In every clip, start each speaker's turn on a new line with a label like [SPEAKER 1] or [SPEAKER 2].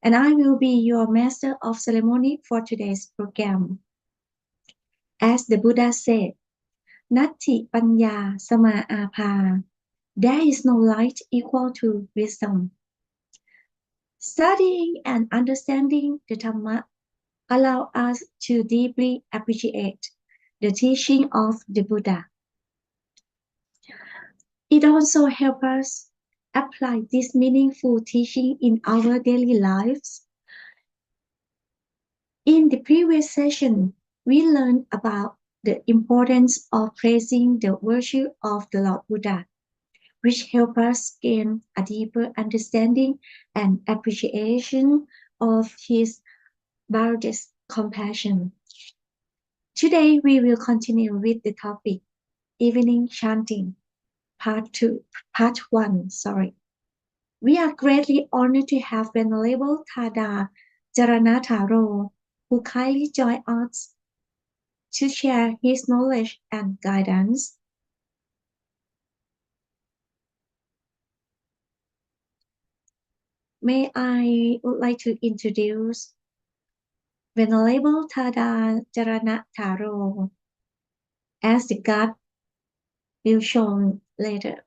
[SPEAKER 1] and I will be your master of ceremony for today's program. As the Buddha said, Natti Panya Sama Apa. There is no light equal to wisdom. Studying and understanding the Dhamma allow us to deeply appreciate the teaching of the Buddha. It also helps us apply this meaningful teaching in our daily lives. In the previous session, we learned about the importance of praising the virtue of the Lord Buddha, which help us gain a deeper understanding and appreciation of his boundless compassion. Today, we will continue with the topic, Evening Chanting, Part 1. We are greatly honored to have Venerable ThadaJaranatharou, who kindly joined us to share his knowledge and guidance. May I would like to introduce Venerable ThadaJaranatharou as the God will show later.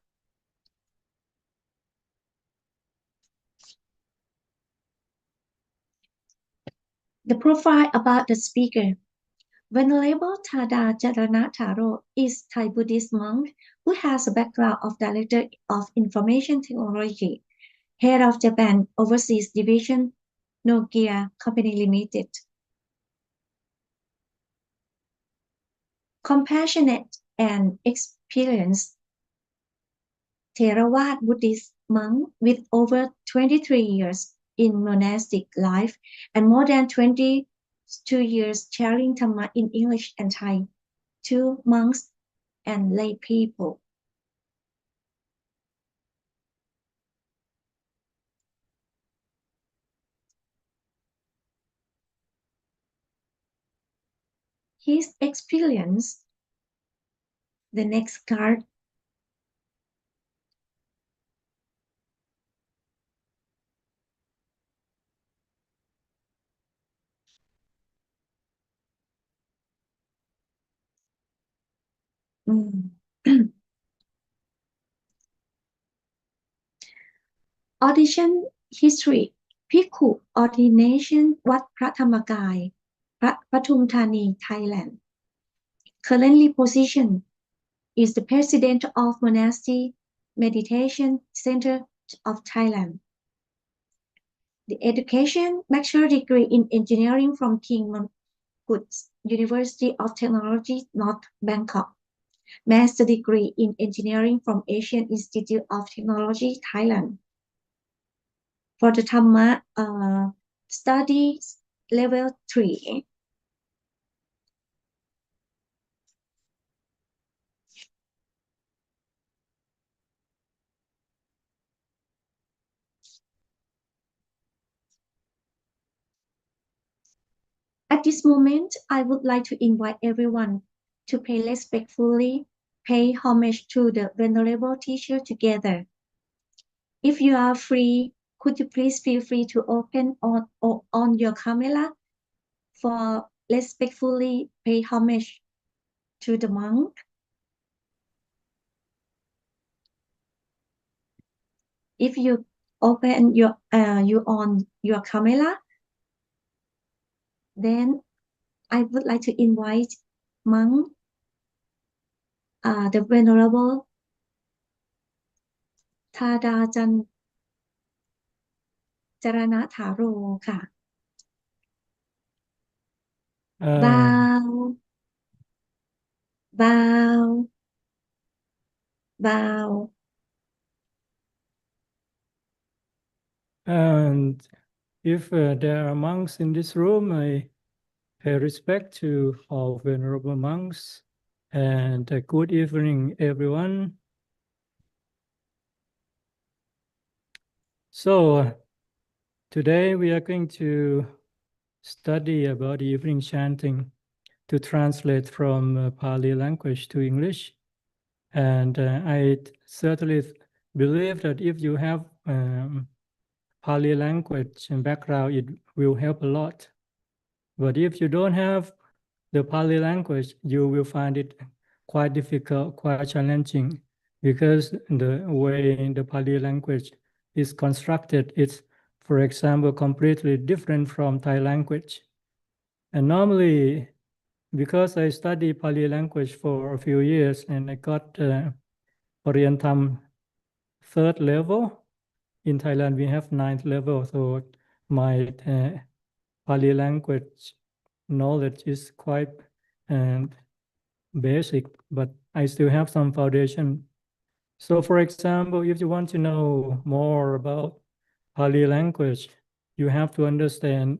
[SPEAKER 1] The profile about the speaker. Venerable ThadaJaranatharou is Thai Buddhist monk who has a background of Director of Information Technology, Head of Japan Overseas Division, Nokia Company Limited. Compassionate and experienced Theravada Buddhist monk with over 23 years in monastic life and more than 22 years sharing Dhamma in English and Thai to monks and lay people. His experience, the next card, Audition history, Bhikkhu ordination วัดพระธรรมกาย ปทุมธานี Thailand. Currently position is the president of Monastery Meditation Center of Thailand. The education, bachelor degree in engineering from King Mongkut University of Technology, North Bangkok. Master degree in engineering from Asian Institute of Technology, Thailand. For the Dhamma studies level 3. At this moment, I would like to invite everyone to pay homage to the Venerable Teacher together. If you are free, could you please feel free to open on your camera for respectfully pay homage to the monk. If you open you on your camera, then I would like to invite monk, the Venerable ThadaJaranatharou ค่ะ bow bow bow.
[SPEAKER 2] And if there are monks in this room, I pay respect to all venerable monks, and good evening, everyone. So today we are going to study about evening chanting, to translate from Pali language to English. And I certainly believe that if you have Pali language and background, it will help a lot. But if you don't have the Pali language, you will find it quite difficult, quite challenging, because the way the Pali language is constructed, it's, for example, completely different from Thai language. And normally, because I studied Pali language for a few years and I got Orientam 3rd level. In Thailand, we have 9th level, so my Pali language knowledge is quite basic, but I still have some foundation. So for example, if you want to know more about Pali language, you have to understand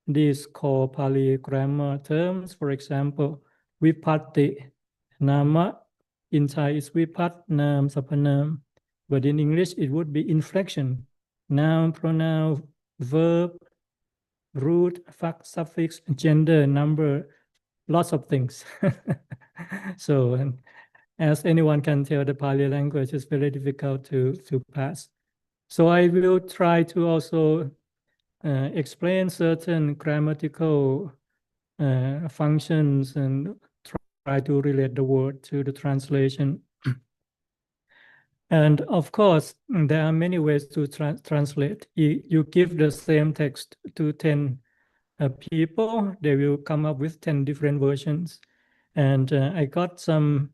[SPEAKER 2] these core Pali grammar terms. For example, vipatti, nama. In Thai, it's vipat, nam, sapanam. But in English, it would be inflection, noun, pronoun, verb, root, suffix, gender, number, lots of things. So as anyone can tell, the Pali language is very difficult to pass. So I will try to also explain certain grammatical functions and try to relate the word to the translation. And of course, there are many ways to translate. You give the same text to 10 people, they will come up with 10 different versions. And I got some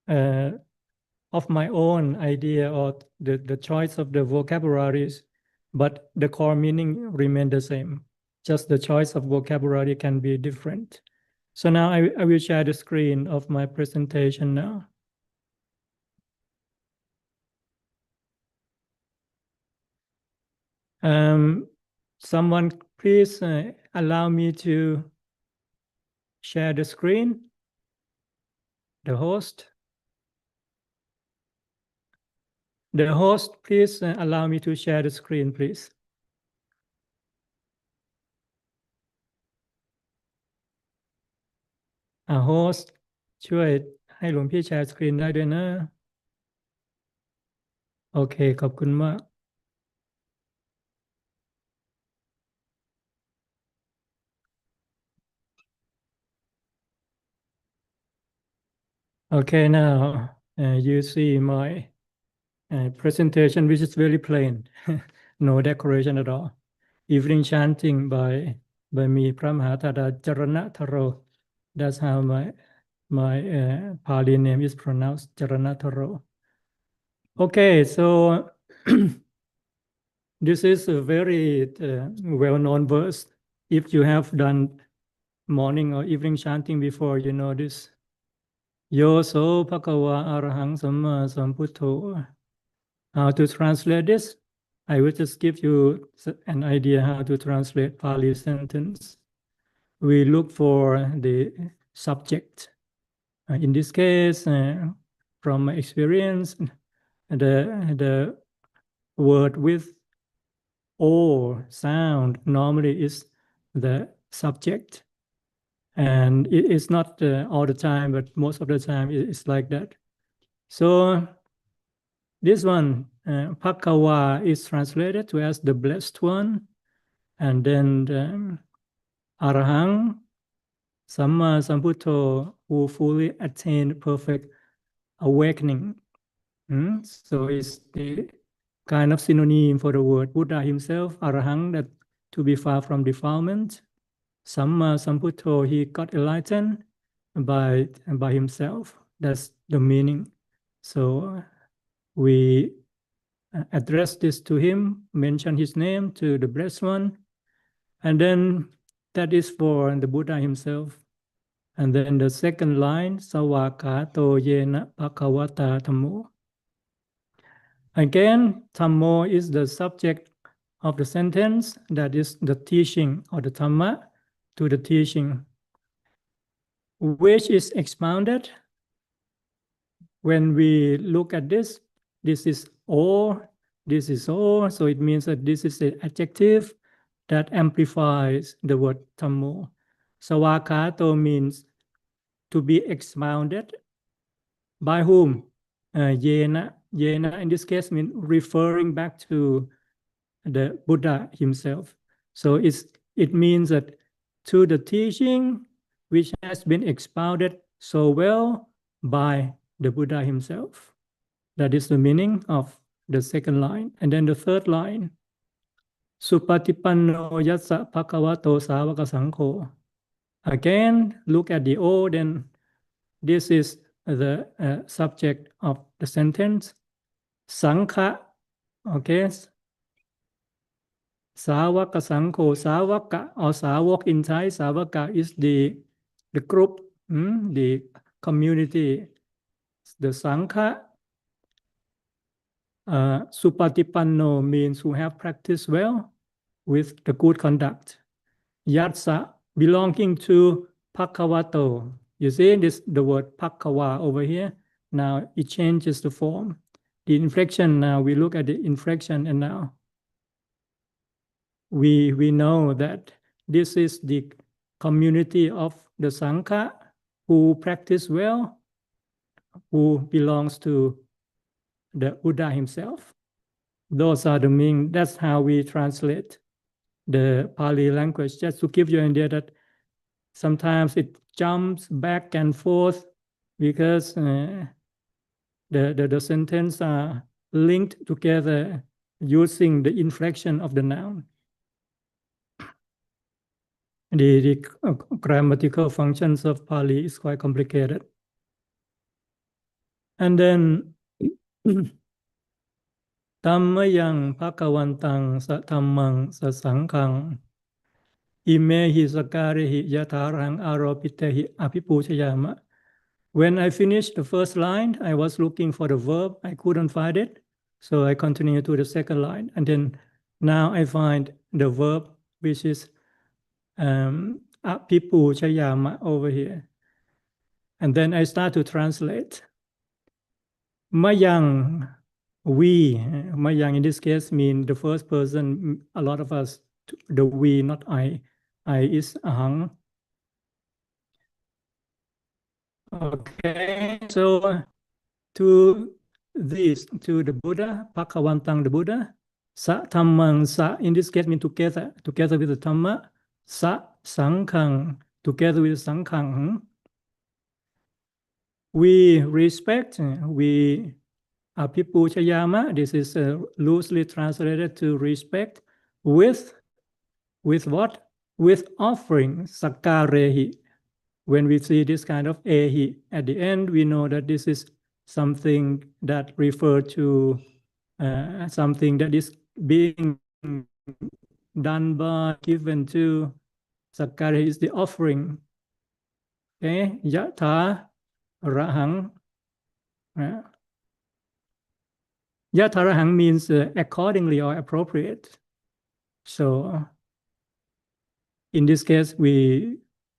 [SPEAKER 2] of my own idea or the choice of the vocabularies, but the core meaning remain the same. Just the choice of vocabulary can be different. So now I will share the screen of my presentation now. Someone please allow me to share the screen, the host. The host, please allow me to share the screen, please. Host ช่วยให้หลวงพี่แชร์สกรีนได้ด้วยนะโอเคขอบคุณมาก Okay, now you see my presentation, which is very plain, no decoration at all. Evening chanting by me, Phra Maha ThadaJaranatharou. That's how my Pali name is pronounced, Jaranatharou. Okay, so this is a very well-known verse. If you have done morning or evening chanting before, you know this. Yo so bhagava arahang samma sambuddho. How to translate this? I will just give you an idea how to translate Pali sentence. We look for the subject. In this case, from my experience, the word with O sound normally is the subject. And it's not all the time, but most of the time it's like that. So this one, Bhagava, is translated to as the blessed one. And then Arahang, Samma Sambuddho, who fully attained perfect awakening. So it's the kind of synonym for the word Buddha himself, Arahang, that to be far from defilement. Samma Sambuddho, he got enlightened by himself. That's the meaning. So we address this to him, mention his name to the blessed one, and then that is for the Buddha himself. And then the second line, Sawakato yena bhagavata dhammo. Again, dhammo is the subject of the sentence, that is the teaching or the Dhamma to the teaching, which is expounded. When we look at this is all, this is all, so it means that this is an adjective that amplifies the word dhammo. Sawakato means to be expounded. By whom? Yena. Yena in this case means referring back to the Buddha himself. So it means that to the teaching which has been expounded so well by the Buddha himself. That is the meaning of the second line. And then the third line, Supatipanno yassa bhagavato sāvaka saṅkho. Again, look at the O, then this is the subject of the sentence. Saṅkha, okay. Sāvaka saṅkho, sāvaka or sāvak in Thai, sāvaka is the group, the community. The saṅkha, supatipanno means who have practiced well with the good conduct. Yatsa, belonging to bhagavato. You see the word bhagava over here. Now it changes the form. The inflection, now we look at the inflection, and now we know that this is the community of the saṅkha who practice well, who belongs to the Buddha himself. Those are the meaning. That's how we translate the Pali language, just to give you an idea that sometimes it jumps back and forth because the sentences are linked together using the inflection of the noun. The grammatical functions of Pali is quite complicated. And then Dhammayang bhagavantang sa dhammang sa saṅkhaṃ imehi sakarehi yatarang aropitehi apipuchayama. When I finished the first line, I was looking for the verb. I couldn't find it. So I continued to the second line. And then now I find the verb, which is apipuchayama over here. And then I start to translate. Mayang, we, Mayang in this case mean the first person, a lot of us, the we, not I. I is ahang. Okay, so to this, to the Buddha, bhagavantang, the Buddha, sa dhammang, sa in this case mean together with the Dhamma, sa saṅkhaṃ, together with saṅkhaṃ. We respect, we apipuchayama, this is loosely translated to respect with what? With offering, sakarehi. When we see this kind of ehi at the end, we know that this is something that refers to something that is being done by, given to. Sakarehi is the offering. Okay, yatha rahang. Yatarahang means accordingly or appropriate. So in this case, we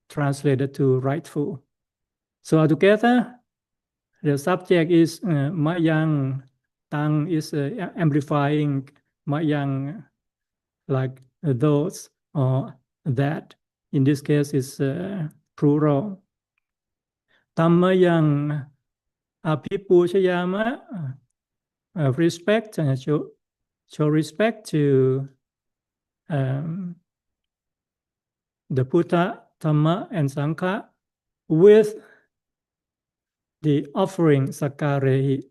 [SPEAKER 2] translated to rightful. So altogether, the subject is mayang, tang is amplifying mayang, like those or that. In this case, is plural. Dhammayang apipuchayama, respect, show respect to the Buddha, Dhamma, and Saṅkha with the offering sakarehi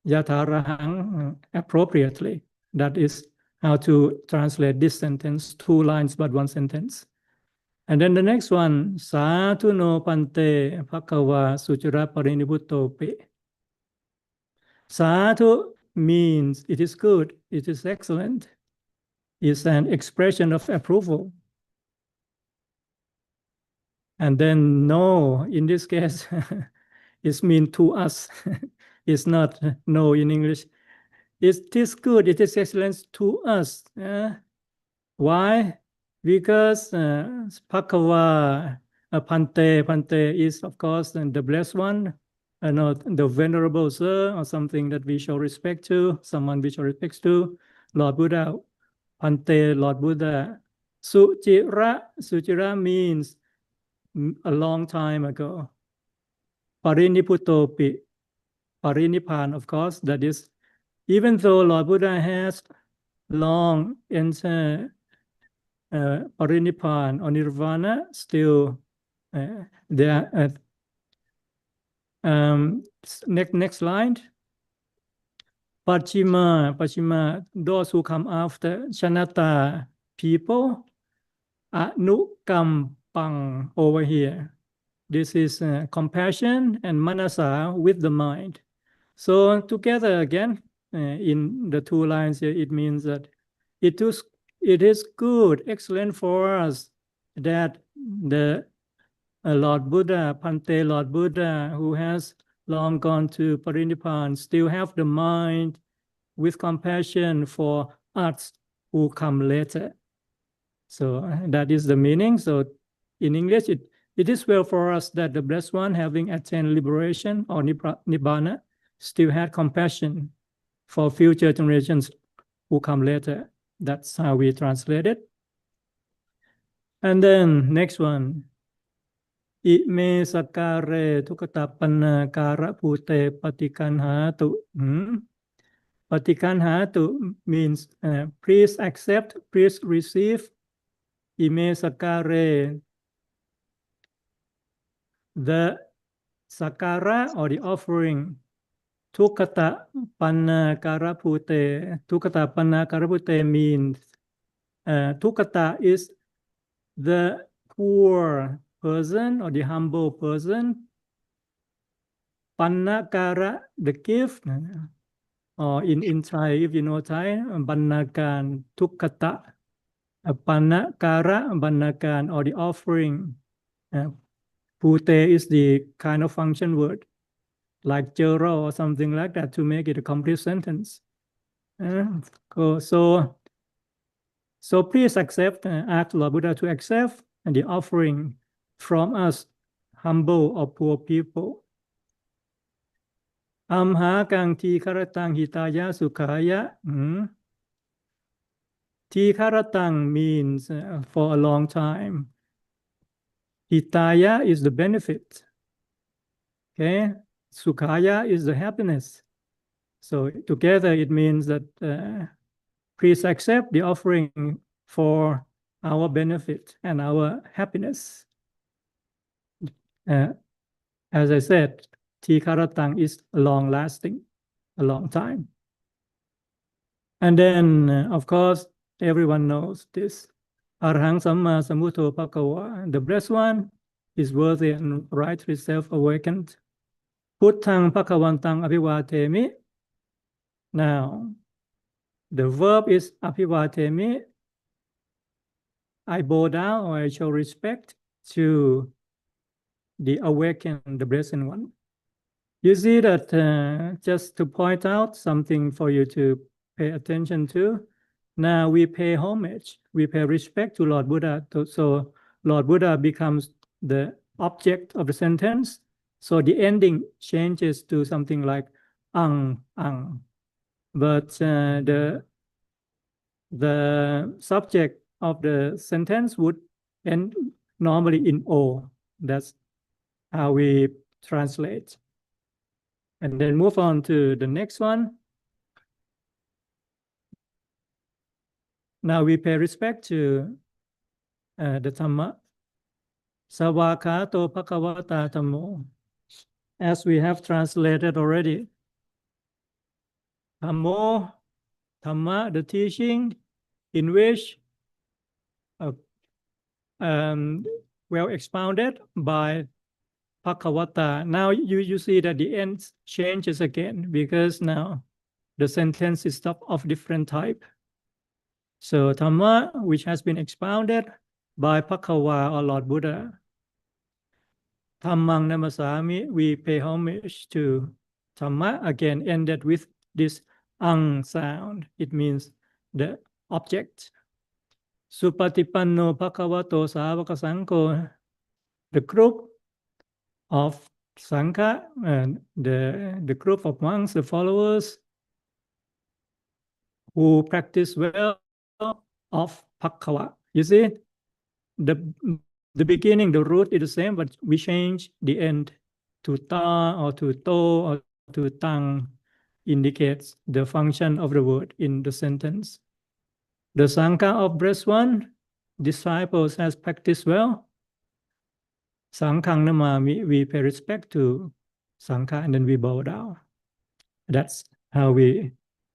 [SPEAKER 2] yatarahang appropriately. That is how to translate this sentence, 2 lines but 1 sentence. And then the next one, Sātu no pante bhagava sucira parinibhuttopi. Sātu means it is good, it is excellent. It's an expression of approval. And then no, in this case, it means to us. It's not no in English. It is good, it is excellent to us. Why? Because bhagava, pante is, of course, the blessed one, not the venerable sir, or something that we show respect to, someone we show respect to. Lord Buddha, pante, Lord Buddha. Sucira means a long time ago. Parinipputopi, Parinipan, of course, that is, even though Lord Buddha has long enter Parinippan or Nirvana, still there. Next line. Pachima, those who come after Janata people, Anukampang over here. This is compassion and manasa with the mind. So together again, in the two lines here, it means that it is good, excellent for us that the Lord Buddha, Pante Lord Buddha, who has long gone to Parinippan, still have the mind with compassion for us who come later. So that is the meaning. So in English, it is well for us that the blessed one, having attained liberation or Nibbana, still had compassion for future generations who come later. That's how we translate it. And then next one. Ime sakare tukatapanna kara pute patikanhatu. Patikanhatu means please accept, please receive. Ime sakare, the sakara or the offering. Tukata panna karapute. Tukata panna karapute means tukata is the poor person or the humble person. Pannakara, the gift. Or in Thai, if you know Thai, Bannakan, Tukata. Pannakara, Bannakan, or the offering. Pute is the kind of function word, like Jero or something like that, to make it a complete sentence. So please accept, ask Lord Buddha to accept the offering from us, humble or poor people. Amha kang tikaratang hitaya sukhaya. Tikaratang means for a long time. Hitaya is the benefit. Okay, sukhaya is the happiness. So together it means that please accept the offering for our benefit and our happiness. As I said, Tikaratang is long-lasting, a long time. And then, of course, everyone knows this. Arhang Samma Sambuddho Bhagava, the blessed one, is worthy and rightly self-awakened. Puttang Bhagavantang Abhivatemi. Now, the verb is Abhivatemi. I bow down or I show respect to the awakened, the blessed one. You see that just to point out something for you to pay attention to. Now we pay homage, we pay respect to Lord Buddha. So Lord Buddha becomes the object of the sentence. So the ending changes to something like ang. But the subject of the sentence would end normally in O. That's how we translate. And then move on to the next one. Now we pay respect to the Dhamma. Savakato Bhagavata Dhammo. As we have translated already. Dhammo, Dhamma, the teaching in which well expounded by Bhagavata. Now you see that the end changes again because now the sentence is of different type. So Dhamma, which has been expounded by Bhagava or Lord Buddha. Dhammang namasami, we pay homage to Dhamma, again ended with this ang sound. It means the object. Supatipanno Bhagavato Savaka Sangho, the group of Sangha, and the group of monks, the followers who practice well of Bhagava. You see, the beginning, the root is the same, but we change the end to ta or to to or to tang, indicates the function of the word in the sentence. The Sangha of breath one, disciples has practiced well. Sangha nama, we pay respect to Sangha and then we bow down. That's how we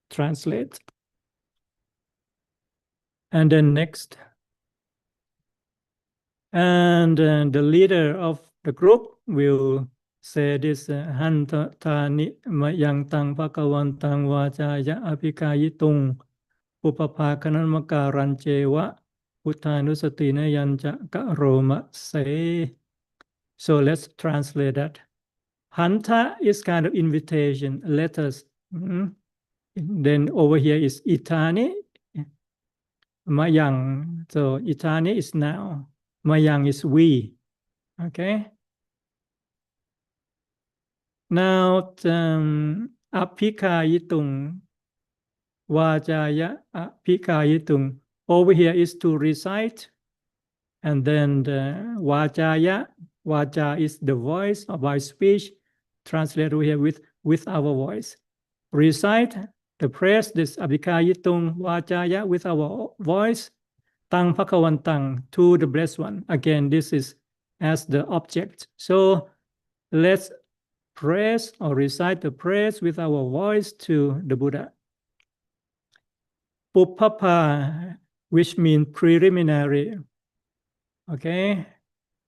[SPEAKER 2] translate. And then next. And the leader of the group will say this, Hanta Tani Mayang Tang Pakawan Tang Wajaya Apikayitung Upapakanan Ranchewa Uttanusatina Yanja Karoma say. So let's translate that. Hanta is kind of invitation, letters. Then over here is Itani, Mayang. So Itani is now. Mayang is we. Okay. Now, Apikayitung, Wajaya Apikayitung. Over here is to recite. And then the Wajaya, Waja is the voice or by speech. Translate over here with our voice. Recite the prayers, this Apikayitung Wajaya with our voice. Tang Pakawantang, to the blessed one. Again, this is as the object. So let's praise or recite the praise with our voice to the Buddha. Puppapa, which means preliminary. Okay.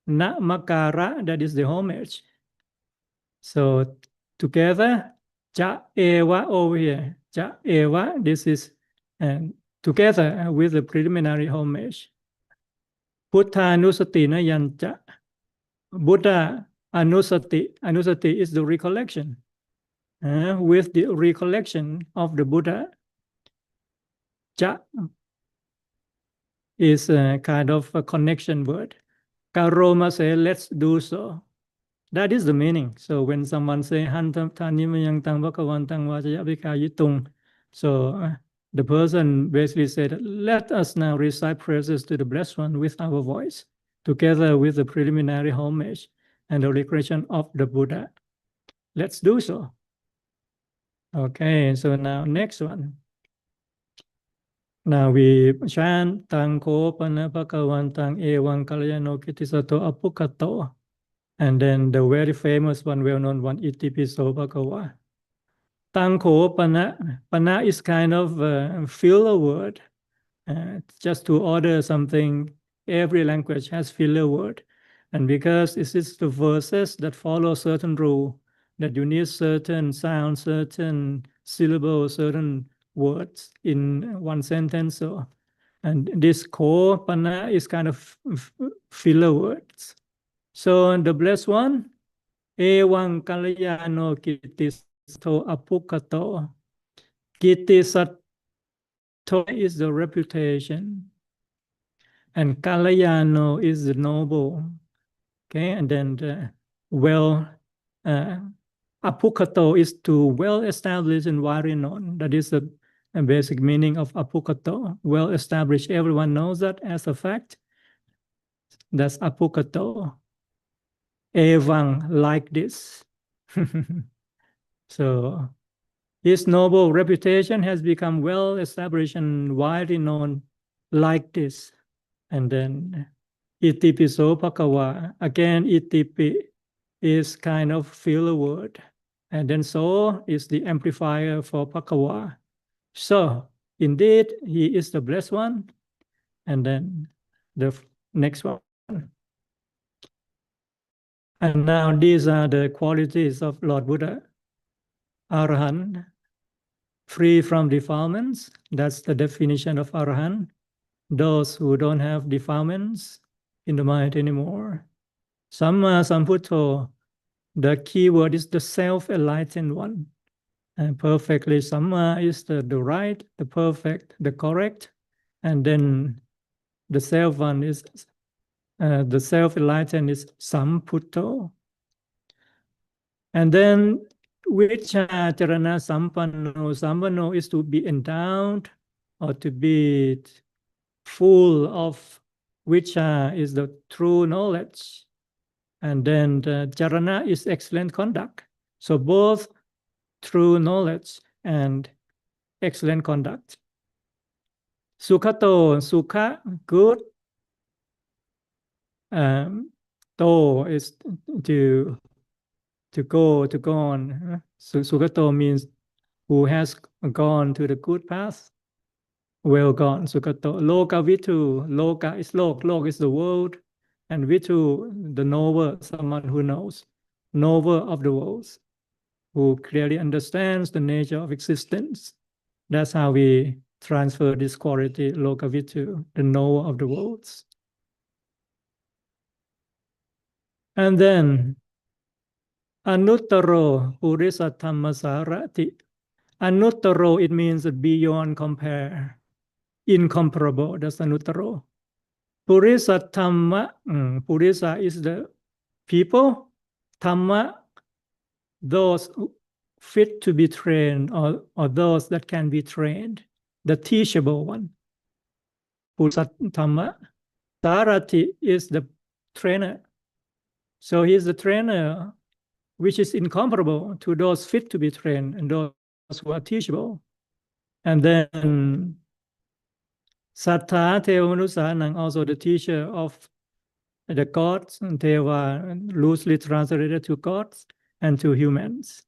[SPEAKER 2] Namakara, that is the homage. So together, Ja Ewa over here. Ja Ewa, this is together with the preliminary homage. Buddha Anusati Nayancha. Buddha Anusati. Anusati is the recollection. With the recollection of the Buddha, Ja is a kind of a connection word. Karoma say, let's do so. That is the meaning. So when someone say, Hantam Tanimayang Tang Bakawantang Vajaya Bikayitung, so the person basically said, let us now recite praises to the Blessed One with our voice, together with the preliminary homage and the recollection of the Buddha. Let's do so. Okay, so now next one. Now we chant Tang Ko Pana Pakawantang Ewang Kalyano Kitisato Apukato. And then the very famous one, well-known one, Itipiso Bhagawa. Tangko Pana. Pana is kind of a filler word. Just to order something, every language has filler word. And because it is the verses that follow certain rule, that you need certain sounds, certain syllables, certain words in one sentence. So, and this ko pana is kind of filler words. So the blessed one, Ewang Kalyano Kitisato Apukato. Kitisato is the reputation, and Kalyano is the noble. Okay, and then the Apukato is to well established and widely known. That is the basic meaning of Apukato. Well established, everyone knows that as a fact. That's Apukato. Evang, like this. So his noble reputation has become well established and widely known like this. And then Itipi so Pakawa. Again, Itipi is kind of filler word. And then so is the amplifier for Pakawa. So indeed, he is the blessed one. And then the next one. And now these are the qualities of Lord Buddha. Arahant, free from defilements. That's the definition of Arahant. Those who don't have defilements in the mind anymore. Samma Sambuddho, the key word is the self-enlightened one. And perfectly, Samma is the right, the perfect, the correct. And then the self one is, the self-enlightened is Sambuddho. And then Vichacharana Sampanno. Sampanno is to be endowed or to be full of Vicha is the true knowledge. And then the Jarana is excellent conduct. So both true knowledge and excellent conduct. Sukhato, sukha, good. To is to go on. Sukhato means who has gone to the good path. Well gone, Sukhato. Loka Vitu, Loka is Lok is the world, and Vitu, the knower, someone who knows, knower of the worlds, who clearly understands the nature of existence. That's how we transfer this quality, Loka Vitu, the knower of the worlds. And then, Anuttaro Purisa Dhammasarati. Anuttaro, it means beyond compare, incomparable. That's Anuttaro. Purisa Dhamma, Purisa is the people. Dhamma, those fit to be trained, or those that can be trained, the teachable one. Purisa Dhamma. Sarati is the trainer. So he is the trainer which is incomparable to those fit to be trained and those who are teachable. And then Sattha Tevanusanang, also the teacher of the gods, and Teva loosely translated to gods and to humans.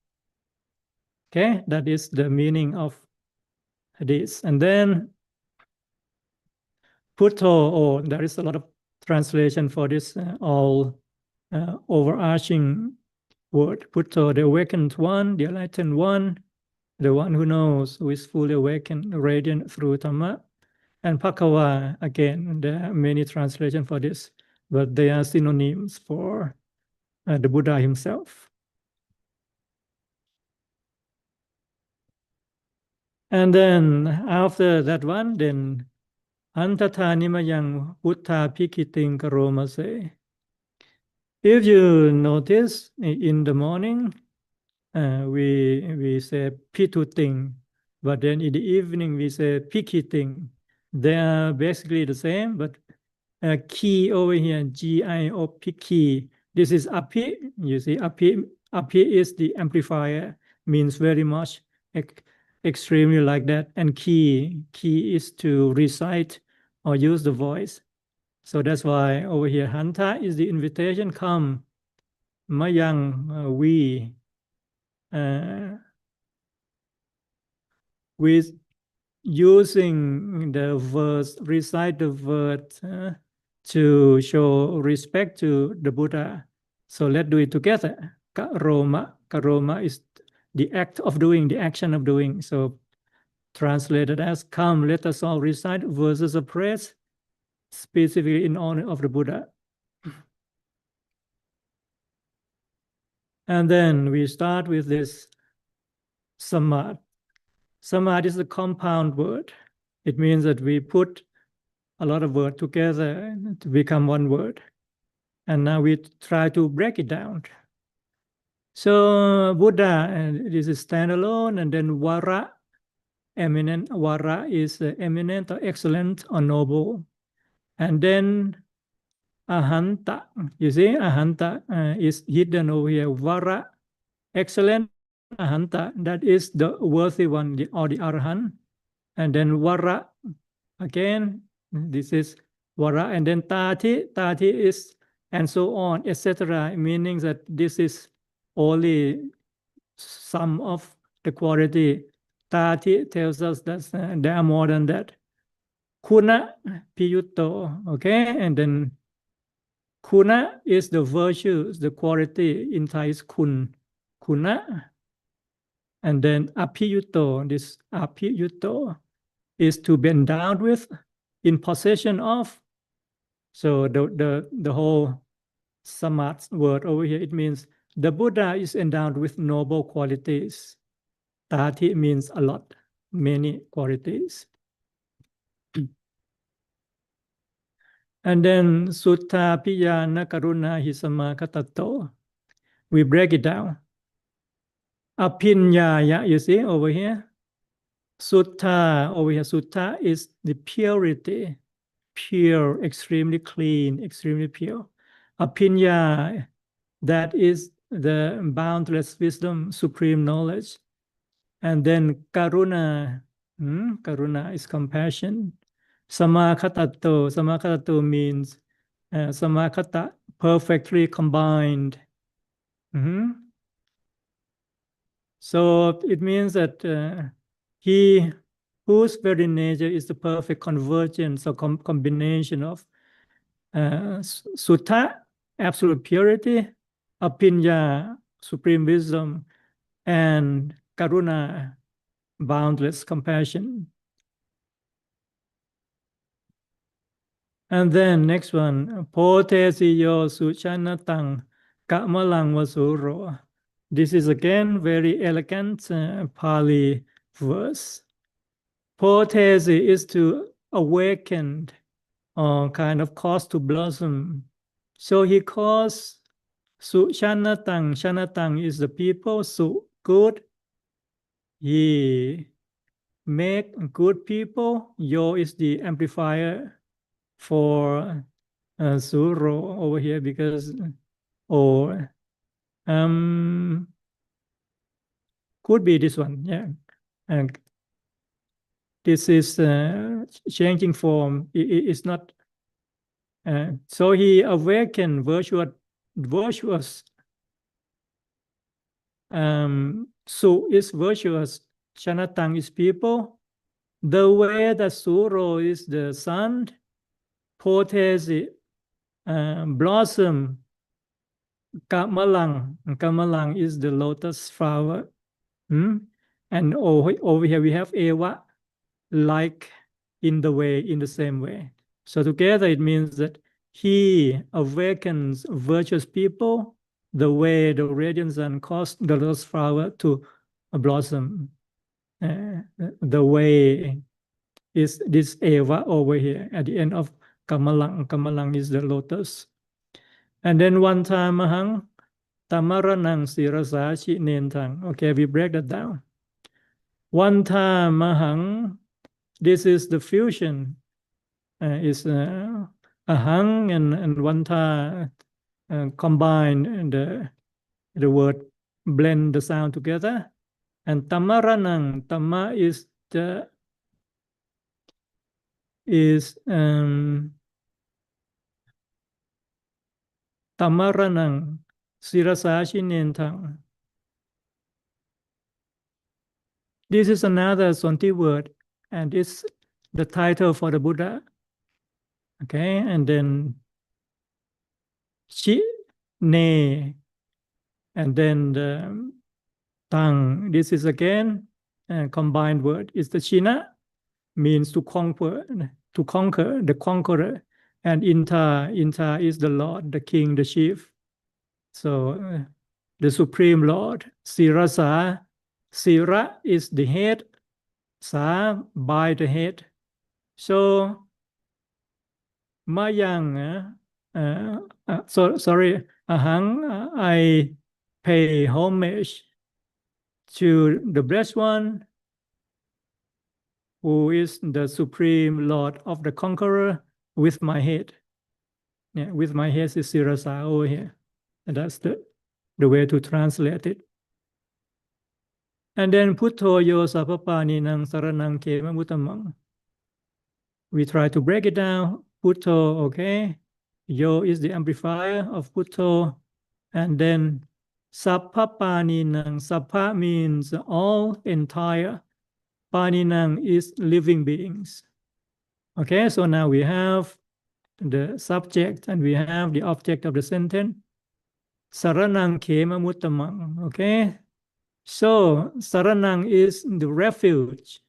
[SPEAKER 2] Okay, that is the meaning of this. And then Putto, there is a lot of translation for this all overarching word. Putto, the awakened one, the enlightened one, the one who knows, who is fully awakened, radiant through Dhamma. And Bhagava, again, there are many translations for this, but they are synonyms for the Buddha himself. And then after that one, then Antata Nimayang Uttha Pikiting Karomase. If you notice in the morning, we say Pituting, but then in the evening we say Pikiting. They are basically the same, but key over here, G-I-O-P, this is Api. You see, Api is the amplifier, means very much, extremely like that. And key is to recite or use the voice. So that's why over here, Hanta is the invitation, come. Mayang, we. With using the verse, recite the words to show respect to the Buddha. So let's do it together. Karoma. Karoma is the act of doing, the action of doing. So translated as, come, let us all recite verses of praise, specifically in honor of the Buddha. And then we start with this samad. Samad is a compound word. It means that we put a lot of words together to become one word. And now we try to break it down. So Buddha, and this is standalone, and then Vara, eminent. Vara is eminent or excellent or noble. And then Ahanta, you see, Ahanta is hidden over here. Vara, excellent. Ahanta, that is the worthy one, or the Arahant. And then Vara, again, this is Vara. And then Tati is, and so on, etc. Meaning that this is only some of the quality. Tati tells us that there are more than that. Kuna, Piyutto, okay? And then Kuna is the virtue, the quality in Thai is kun, Kuna. And then Apiyutto, this Apiyutto is to be endowed with, in possession of. So the whole Samat word over here, it means the Buddha is endowed with noble qualities. Tati means a lot, many qualities. And then Sutta Piyana Karuna Hisama Katato. We break it down. Apinyaya, you see over here. Sutta, over here, Sutta is the purity, pure, extremely clean, extremely pure. Apinya, that is the boundless wisdom, supreme knowledge. And then Karuna, Karuna is compassion. Samakatato. Samakatato means samakata, perfectly combined. So it means that he whose very nature is the perfect convergence or combination of sutta, absolute purity, apinya, supreme wisdom, and karuna, boundless compassion. And then next one, potesiyo suchanatang kamalang vasuro. This is again very elegant Pali verse. Potesi is to awaken or kind of cause to blossom. So he calls Suchanatang. Chanatang is the people, Su, good. He make good people. Yo is the amplifier for Suro over here because, or could be this one, yeah. And this is changing form. It's not. So he awakened virtuous. Su is virtuous. Chanatang is people. The way that Suro is the sun, Potesi blossom. Kamalang is the lotus flower. And over here we have Eva, like in the same way. So together it means that he awakens virtuous people the way the radiant sun caused the lotus flower to blossom. The way is this Eva over here at the end of Kamalang. Kamalang is the lotus. And then one time Mahang, Tamaranang Sirasa Chinentang. Okay, we break that down. One time Mahang, this is the fusion. Is ahang and vanta combine and the word blend the sound together. And tamaranang, tama is tamaranang sirasashinentang. This is another Sonti word, and it's the title for the Buddha. Okay, and then chi, ne, and then the tang. This is again a combined word. It's the china, means to conquer, the conqueror. And inta is the Lord, the king, the chief. So the supreme Lord. Sirasa, sira is the head, sa by the head. So Mayang, sorry, ahang, I pay homage to the blessed one, who is the supreme Lord of the conqueror, with my head. Yeah, with my head is Sirasa over here. And that's the way to translate it. And then Putto yo sapapani nang saranang kema mutamang. We try to break it down. Putto, okay. Yo is the amplifier of Putto. And then Sappapaninang. Sappa means all, entire. Paninang is living beings. Okay, so now we have the subject and we have the object of the sentence. Saranang kema muttamang. Okay, so saranang is the refuge.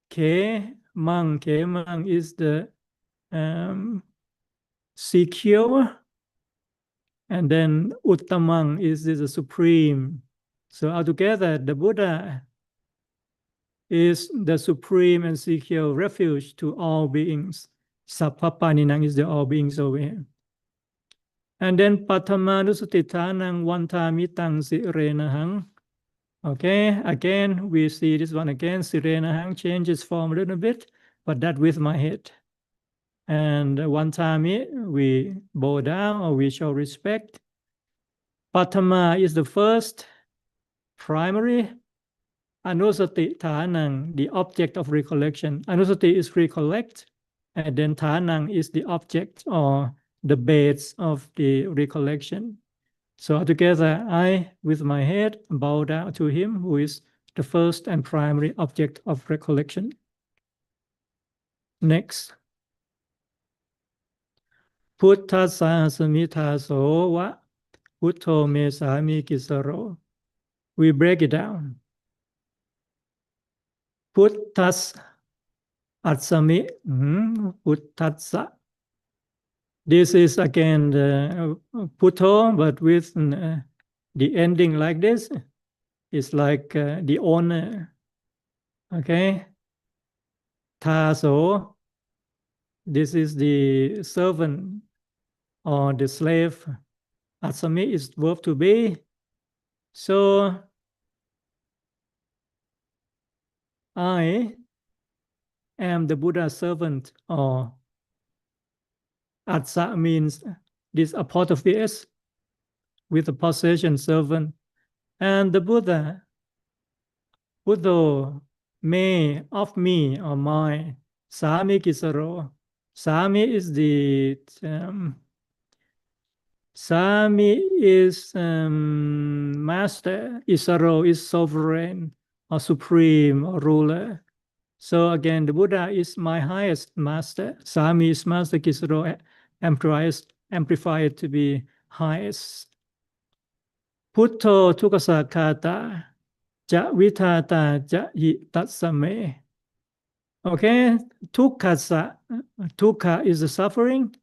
[SPEAKER 2] Kemang is the secure, and then uttamang is the supreme. So altogether, the Buddha is the supreme and secure refuge to all beings. Sappapaninang is the all beings over here. And then Pathamanusutitanang Vantamitang Sirenahang. Okay, again, we see this one again. Sirenahang changes form a little bit, but that with my head. And one time we bow down or we show respect. Patama is the first, primary. Anusati Thanang, the object of recollection. Anusati is recollect, and then Thanang is the object or the base of the recollection. So together, I, with my head, bow down to him who is the first and primary object of recollection. Next. Puttasa samithaso wa putto me sami kisaro. We break it down. Puttas atsami, puttasa. This is again the putto, but with the ending like this. It's like the owner. Okay. Taso. This is the servant or the slave. Atsami is verb to be. So I am the Buddha's servant, or Atsa means this apostrophe s with a possession servant. And the Buddha, me, of me, or my, Sami Kisaro. Sami is the master. Isaro is sovereign or supreme or ruler. So again, the Buddha is my highest master. Sami is master. Kisaro amplified to be highest. Putto tukasakata ja vitata ja hi tatsame. Okay, tukasa. Tukha is the suffering.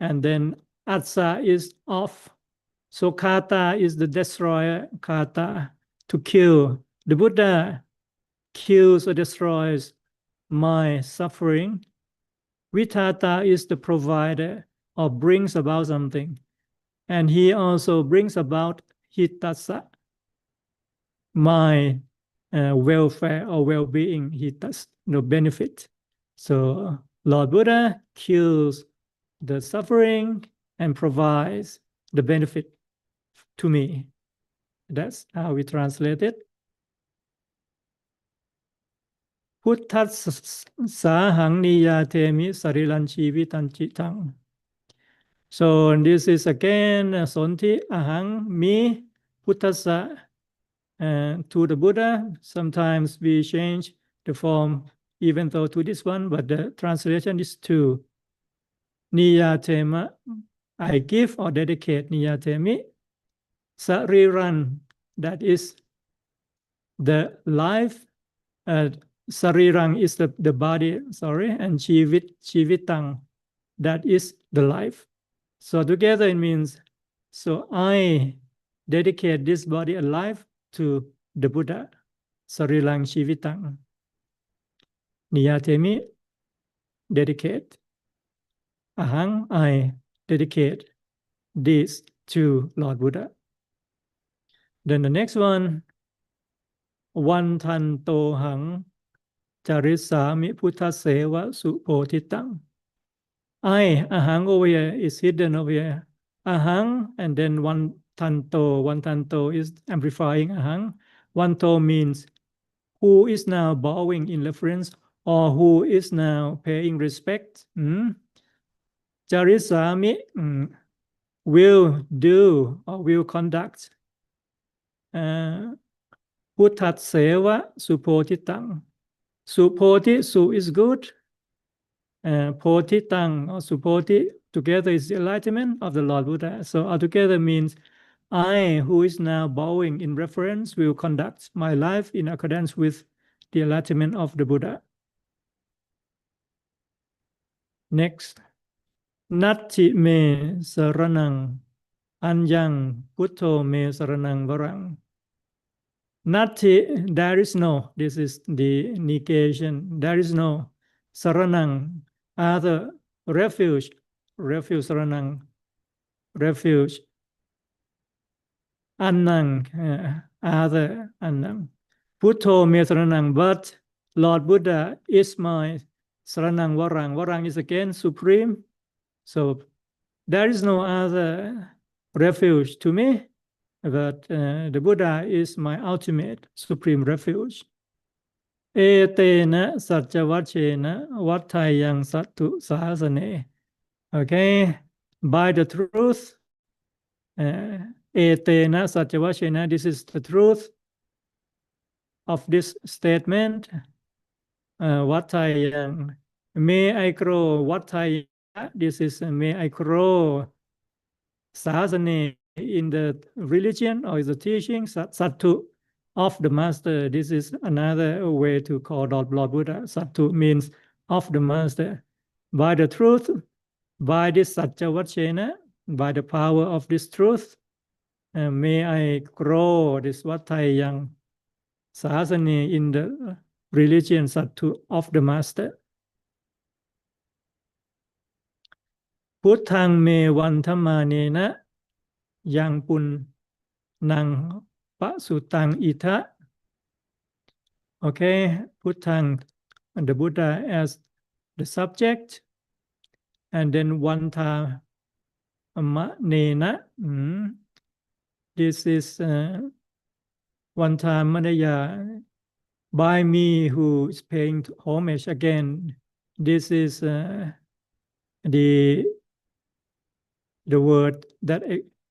[SPEAKER 2] And then atsa is off. So kata is the destroyer, kata, to kill. The Buddha kills or destroys my suffering. Vitata is the provider or brings about something. And he also brings about hitasa, my welfare or well-being, hitas, no benefit. So Lord Buddha kills the suffering and provides the benefit to me. That's how we translate it. Puttas sahang niyatemi sarilan chivitan chitang. So this is again sonti ahang me puttasa to the Buddha. Sometimes we change the form even though to this one, but the translation is to niyatema. I give or dedicate niyatemi sariran, that is the life. Sarirang is the body, sorry, and chivitang, that is the life. So together it means, so I dedicate this body and life to the Buddha. Sarirang chivitang. Niyatemi, dedicate. Ahang, I dedicate this to Lord Buddha. Then the next one, Wantanto hang charisami puttaseva supotitang. I, ahang over here is hidden over here. Ahang, and then one tanto is amplifying ahang. Wanto means who is now bowing in reference or who is now paying respect. Charisami will do or will conduct. Puttaseva supotitang. Supoti, su is good. Potitang or supoti together is the enlightenment of the Lord Buddha. So altogether means I, who is now bowing in reference, will conduct my life in accordance with the enlightenment of the Buddha. Next. Natti me saranang anyang putto me saranang varang. Natti, there is no, this is the negation, there is no saranang, other refuge saranang, refuge, annang, other annang. Putto me saranang, but Lord Buddha is my saranang varang. Varang is again supreme. So there is no other refuge to me. that the Buddha is my ultimate supreme refuge. Etena satchavachena vattayang sattu sahasane. Okay, by the truth, etena satchavachena, this is the truth of this statement. Vattayang, may I grow. Vattayang, this is may I grow. Sahasane, in the religion or the teaching, sattu, of the master. This is another way to call Lord Buddha. Sattu means of the master. By the truth, by this satchavachena, by the power of this truth, may I grow this vattayang sahasane in the religion sattu of the master. Puthang me vantamanena yang pun nang pasutang ita. Okay, Puthang, and the Buddha as the subject, and then Vanta Manena. This is Vanta Manaya, by me who is paying homage again. This is the word that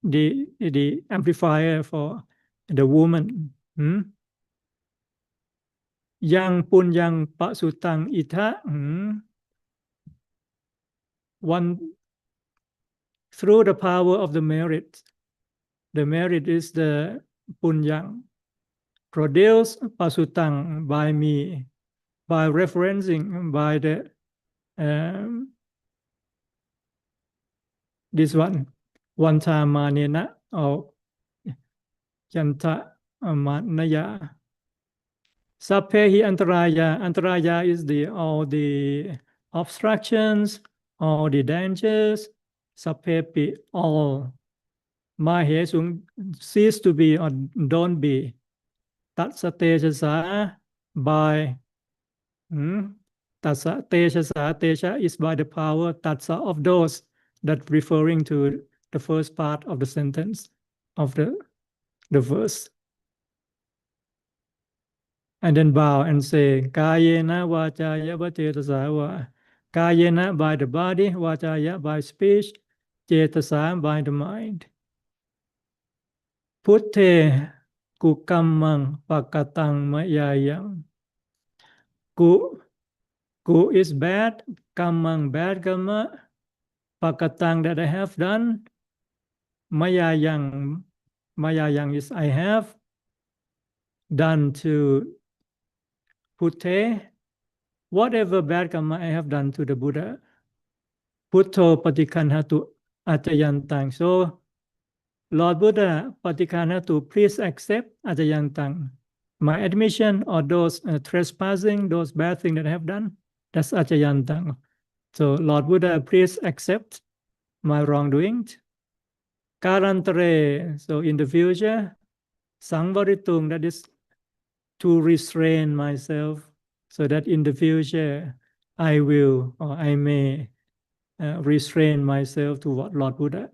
[SPEAKER 2] the amplifier for the woman. Yang pun yang pasutang ita. One, through the power of the merit. The merit is the punyang, produced pasutang by me, by referencing, by the this one time manena or yanta manaya. Sappehi antaraya. Antaraya is all the obstructions, all the dangers. Sappepi, all. Mahesung, cease to be or don't be. Tatsa tejasa, by. Tatsa tejasa, teja is by the power, tatsa, of those, that referring to the first part of the sentence of the verse. And then bow and say, Kayena vachaya vatetasa va. Kayena by the body, vachaya by speech, cetasa by the mind. Putte kukammang pakatang mayayang. Ku is bad, kammang bad karma, pakatang that I have done, mayayang is I have done to Putte, whatever bad karma I have done to the Buddha. Putto patikanhatu atayantang. So, Lord Buddha patikanhatu, please accept atayantang. My admission or those trespassing, those bad things that I have done, that's atayantang. So, Lord Buddha, please accept my wrongdoing. Karantare, so in the future, sangvaritung, that is to restrain myself, so that in the future I will or I may restrain myself to what Lord Buddha.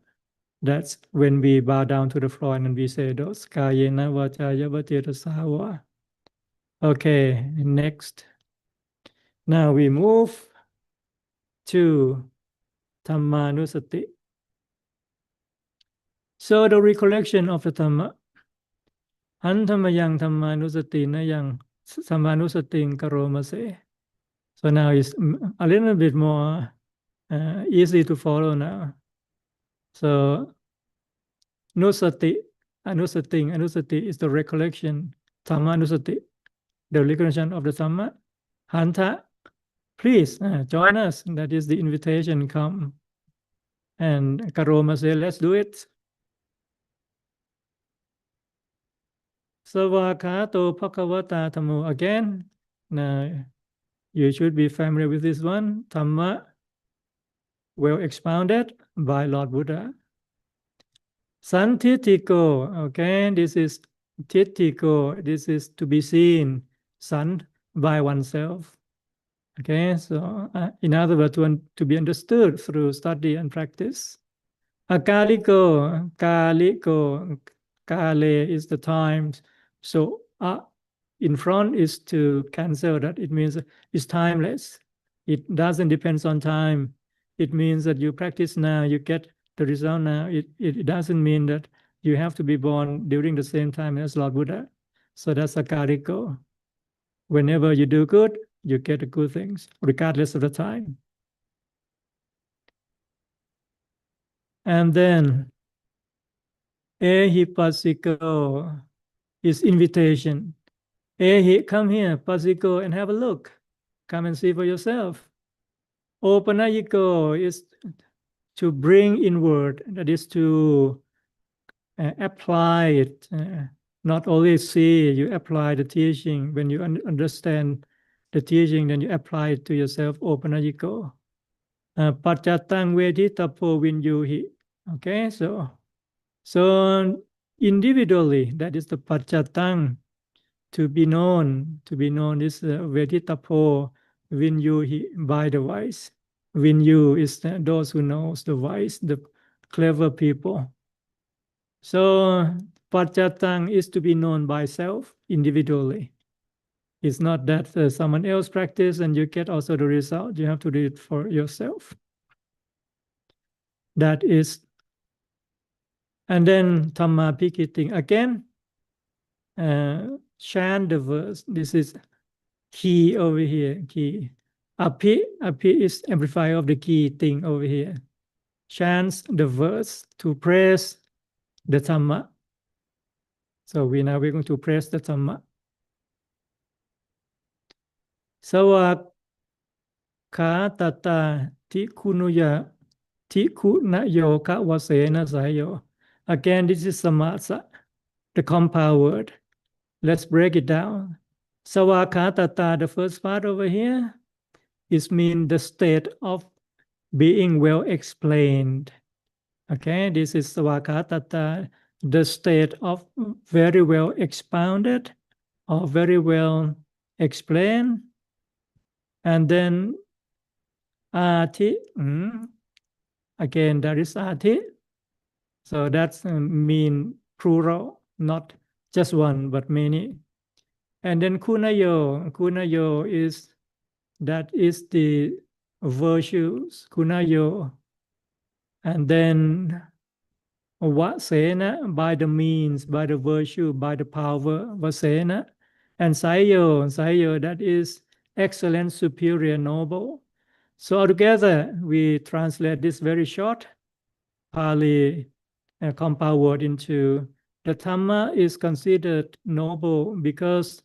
[SPEAKER 2] That's when we bow down to the floor and we say those kayena vachaya vatetasa va. Okay, next. Now we move to Dhammanusati. So the recollection of the Dhamma. Antamayang Dhammanusati na yang Dhammanusating karomase. So now it's a little bit more easy to follow now. So nusati, anusati is the recollection. Dhammanusati, the recollection of the Dhamma. Hanta, please join us. That is the invitation. Come. And karomase, let's do it. Savakato Pakavata Tamu. Again, now you should be familiar with this one. Dhamma, well expounded by Lord Buddha. Santitiko, okay, this is titiko, this is to be seen, san, by oneself. Okay, so in other words, to be understood through study and practice. Akaliko, kaliko, Kale is the time. So in front is to cancel that. It means it's timeless. It doesn't depend on time. It means that you practice now, you get the result now. It doesn't mean that you have to be born during the same time as Lord Buddha. So that's a kariko. Whenever you do good, you get the good things, regardless of the time. And then Ehipasiko is invitation. Come here, Pasiko, and have a look. Come and see for yourself. Opanayiko is to bring inward, that is to apply it. Not only see, you apply the teaching. When you understand the teaching, then you apply it to yourself. Opanayiko. Pachatang veditapo vinyuhi. Okay, so individually, that is the pachatang, to be known is veditapo vinyuhi, by the wise. Vinyu is those who knows the wise, the clever people. So pachatang is to be known by self individually. It's not that someone else practice and you get also the result. You have to do it for yourself. That is. And then Dhamma pikiting again. Chant the verse. This is key over here. Key. Api is amplifier of the key thing over here. Chants the verse to praise the Dhamma. So we're going to praise the Dhamma. Sawa tata tikunuya tikunayo kawasena sayo. Again, this is samatsa, the compound word. Let's break it down. Sawakatata, the first part over here, is mean the state of being well explained. Okay, this is Sawakatata, the state of very well expounded or very well explained. And then Ati, again, there is Ati. So that's mean plural, not just one, but many. And then Kunayo is, that is the virtues, Kunayo. And then Vasena, by the means, by the virtue, by the power, Vasena. And Sayo, that is excellent, superior, noble. So altogether, we translate this very short Pali compound word into the Dhamma is considered noble because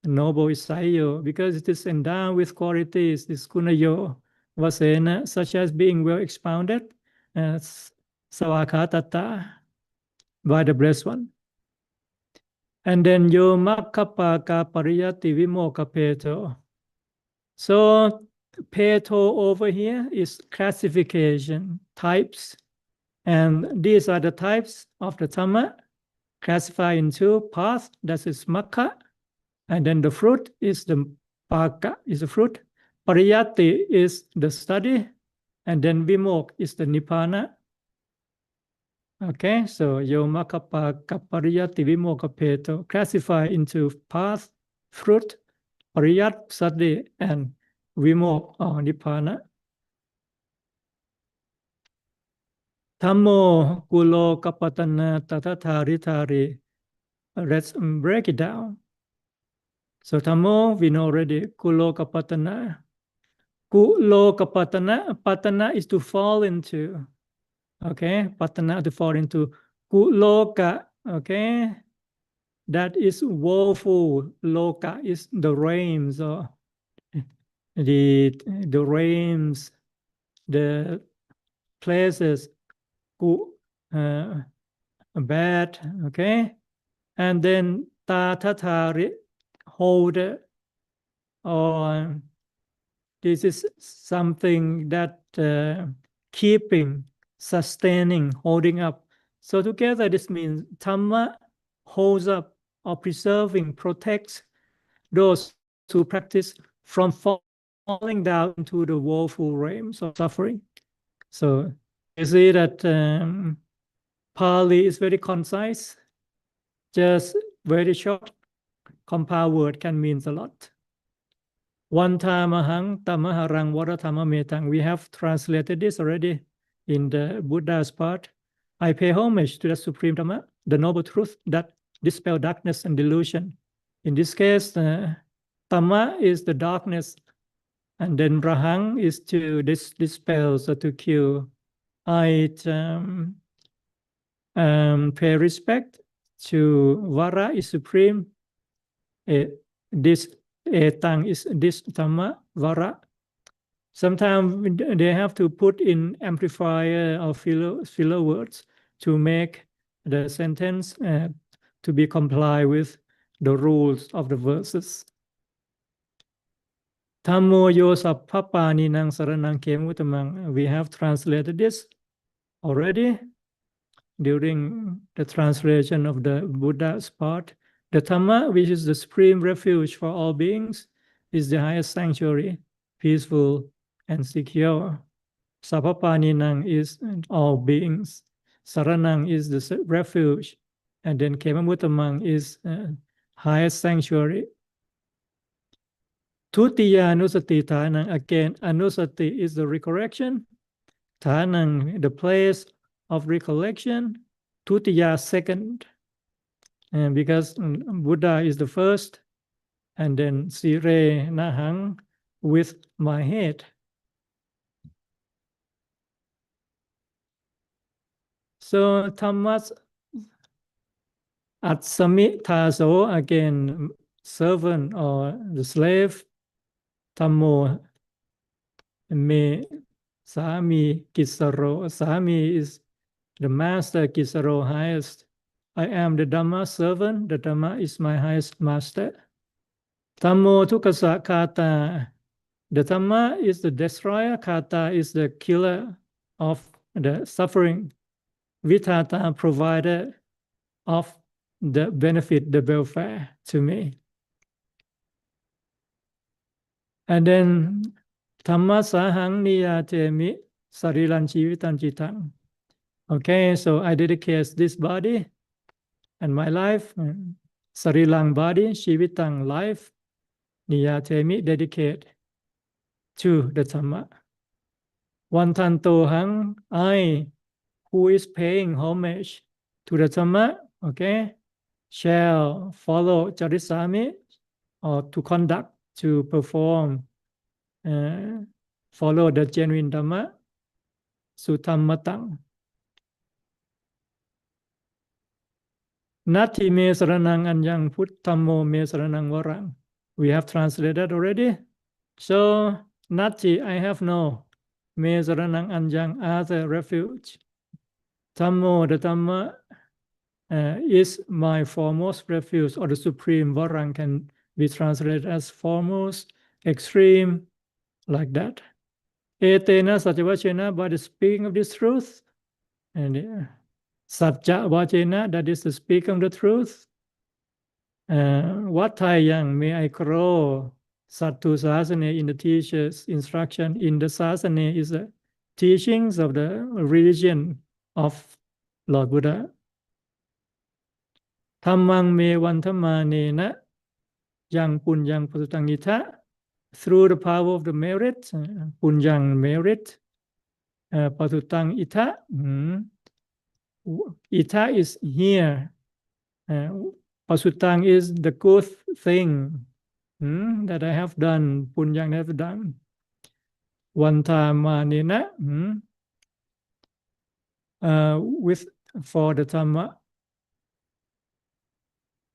[SPEAKER 2] noble is Sayo, because it is endowed with qualities, this Kunayo, Vasena, such as being well expounded, Savakatata, by the Blessed One. And then Yo Makkapaka Pariyati Vimoka Peto. So Peto over here is classification, types. And these are the types of the Dhamma, classified into path, that is Makka. And then the fruit is the Paka, is the fruit. Pariyati is the study. And then Vimok is the Nibbana. Okay, so Yomakapaka Pariyati Vimoka Peto, classified into path, fruit, Pariyat, study, and Vimok or Nibbana. Dhammo kulo kapatana tatatari. Let's break it down. So Dhammo, we know already, kulo kapatana. Kulo kapatana, patana is to fall into. Okay, patana to fall into. Kuloka, okay, that is woeful. Loka is the realms, or the realms, the places. Bad, okay, and then tatatari, holder, or this is something that keeping, sustaining, holding up. So together this means Dhamma holds up or preserving, protects those who practice from falling down into the woeful realms of suffering. So you see that Pali is very concise. just very short compound word can mean a lot. One time ahang tamaharang varatama metang. We have translated this already in the Buddha's part. I pay homage to the Supreme Dhamma, the noble truth that dispels darkness and delusion. In this case, Dhamma is the darkness, and then Rahang is to dispel, so to kill. I pay respect to Vara is supreme. This Etang is this Dhamma, Vara. Sometimes they have to put in amplifier or filler words to make the sentence to be comply with the rules of the verses. Dhammo yo sappapani nang saranang kemutamang. We have translated this already during the translation of the Buddha's part. The Dhamma, which is the supreme refuge for all beings, is the highest sanctuary, peaceful and secure. Sappapani is all beings. Saranang is the refuge. And then Kemamutamang is highest sanctuary. Tutiya anusati thanang. Again, anusati is the recollection. Thanang, the place of recollection. Tutiya, second. And because Buddha is the first, and then Sire Nahang, with my head. So Thammas Atsami Taso, again, servant or the slave. Thammo me Sami Kisaro. Sami is the master, Kisaro highest. I am the Dhamma servant. The Dhamma is my highest master. Dhammo tukasa kata. The Dhamma is the destroyer. Kata is the killer of the suffering. Vitata, provider of the benefit, the welfare to me. And then Dhamma sahang niyatemi sarilan jivitan jitang. Okay, so I dedicate this body and my life, sarilang body, shivitang life, niyatemi, dedicate to the Dhamma. Wantantohang, I, who is paying homage to the Dhamma, okay, shall follow charisami, or to conduct, to perform, follow the genuine Dhamma, sutammatang. Nati me saranang anyang puttamo me saranang warang. We have translated already. So, Nati, I have no. Me saranang anyang, other refuge. Dhammo, the Dhamma, is my foremost refuge, or the supreme. Varang can be translated as foremost, extreme, like that. Etena satyavachena, by the speaking of this truth, and Satya Vachena, that is the speaking of the truth. What Thayang, may I grow Sattu Sasane in the teacher's instruction. In the Sasane is the teachings of the religion of Lord Buddha. Dhammang me vantamanena yang punyang pasutangita. Through the power of the merit, punyang merit, pasutang ita. Ita is here. Pasutang is the good thing that I have done. Punyang have done. Vantamanena, with for the Dhamma.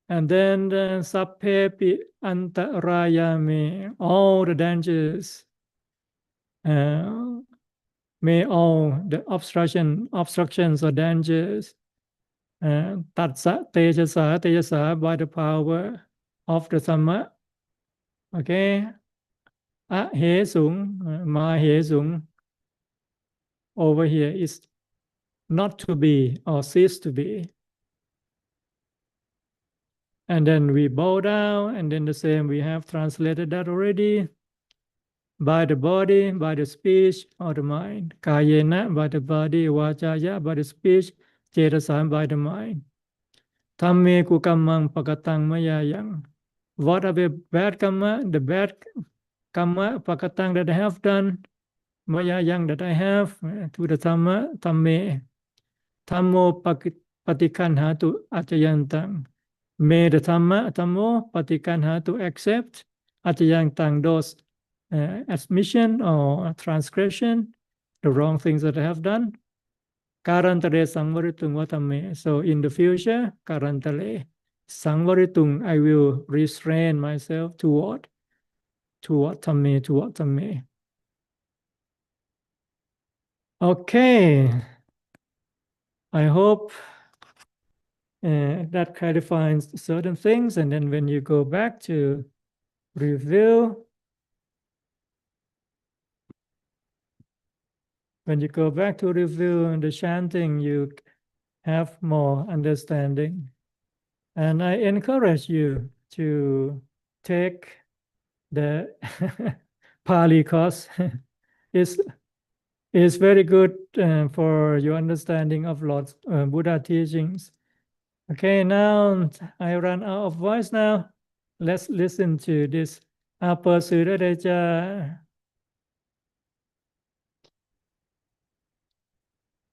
[SPEAKER 2] And then sappepi antarayami, all the dangers, may all the obstructions or dangers, tatsa tejasa, by the power of the Dhamma. Okay, he sung, ma he sung, over here is not to be or cease to be. And then we bow down, and then the same, we have translated that already. By the body, by the speech, or the mind. Kayena, by the body. Vachaya, by the speech. Cetasa, by the mind. Thamme ku kammang pakatang mayayang. What are the bad karma? The bad karma pakatang that I have done, mayayang that I have to the Dhamma, Thamme. Thammo patikanhatu achayantang. May the Dhamma, Thammo patikanhatu accept achayantang those admission or transgression, the wrong things that I have done. Karantale sangvaritung vatame. So in the future, karantale sangvaritung, I will restrain myself toward tame. Okay. I hope that clarifies certain things. And then when you go back to review, the chanting, you have more understanding. And I encourage you to take the Pali course. It's very good for your understanding of Lord's Buddha teachings. Okay, now I run out of voice now. Let's listen to this. Apa Suradeja.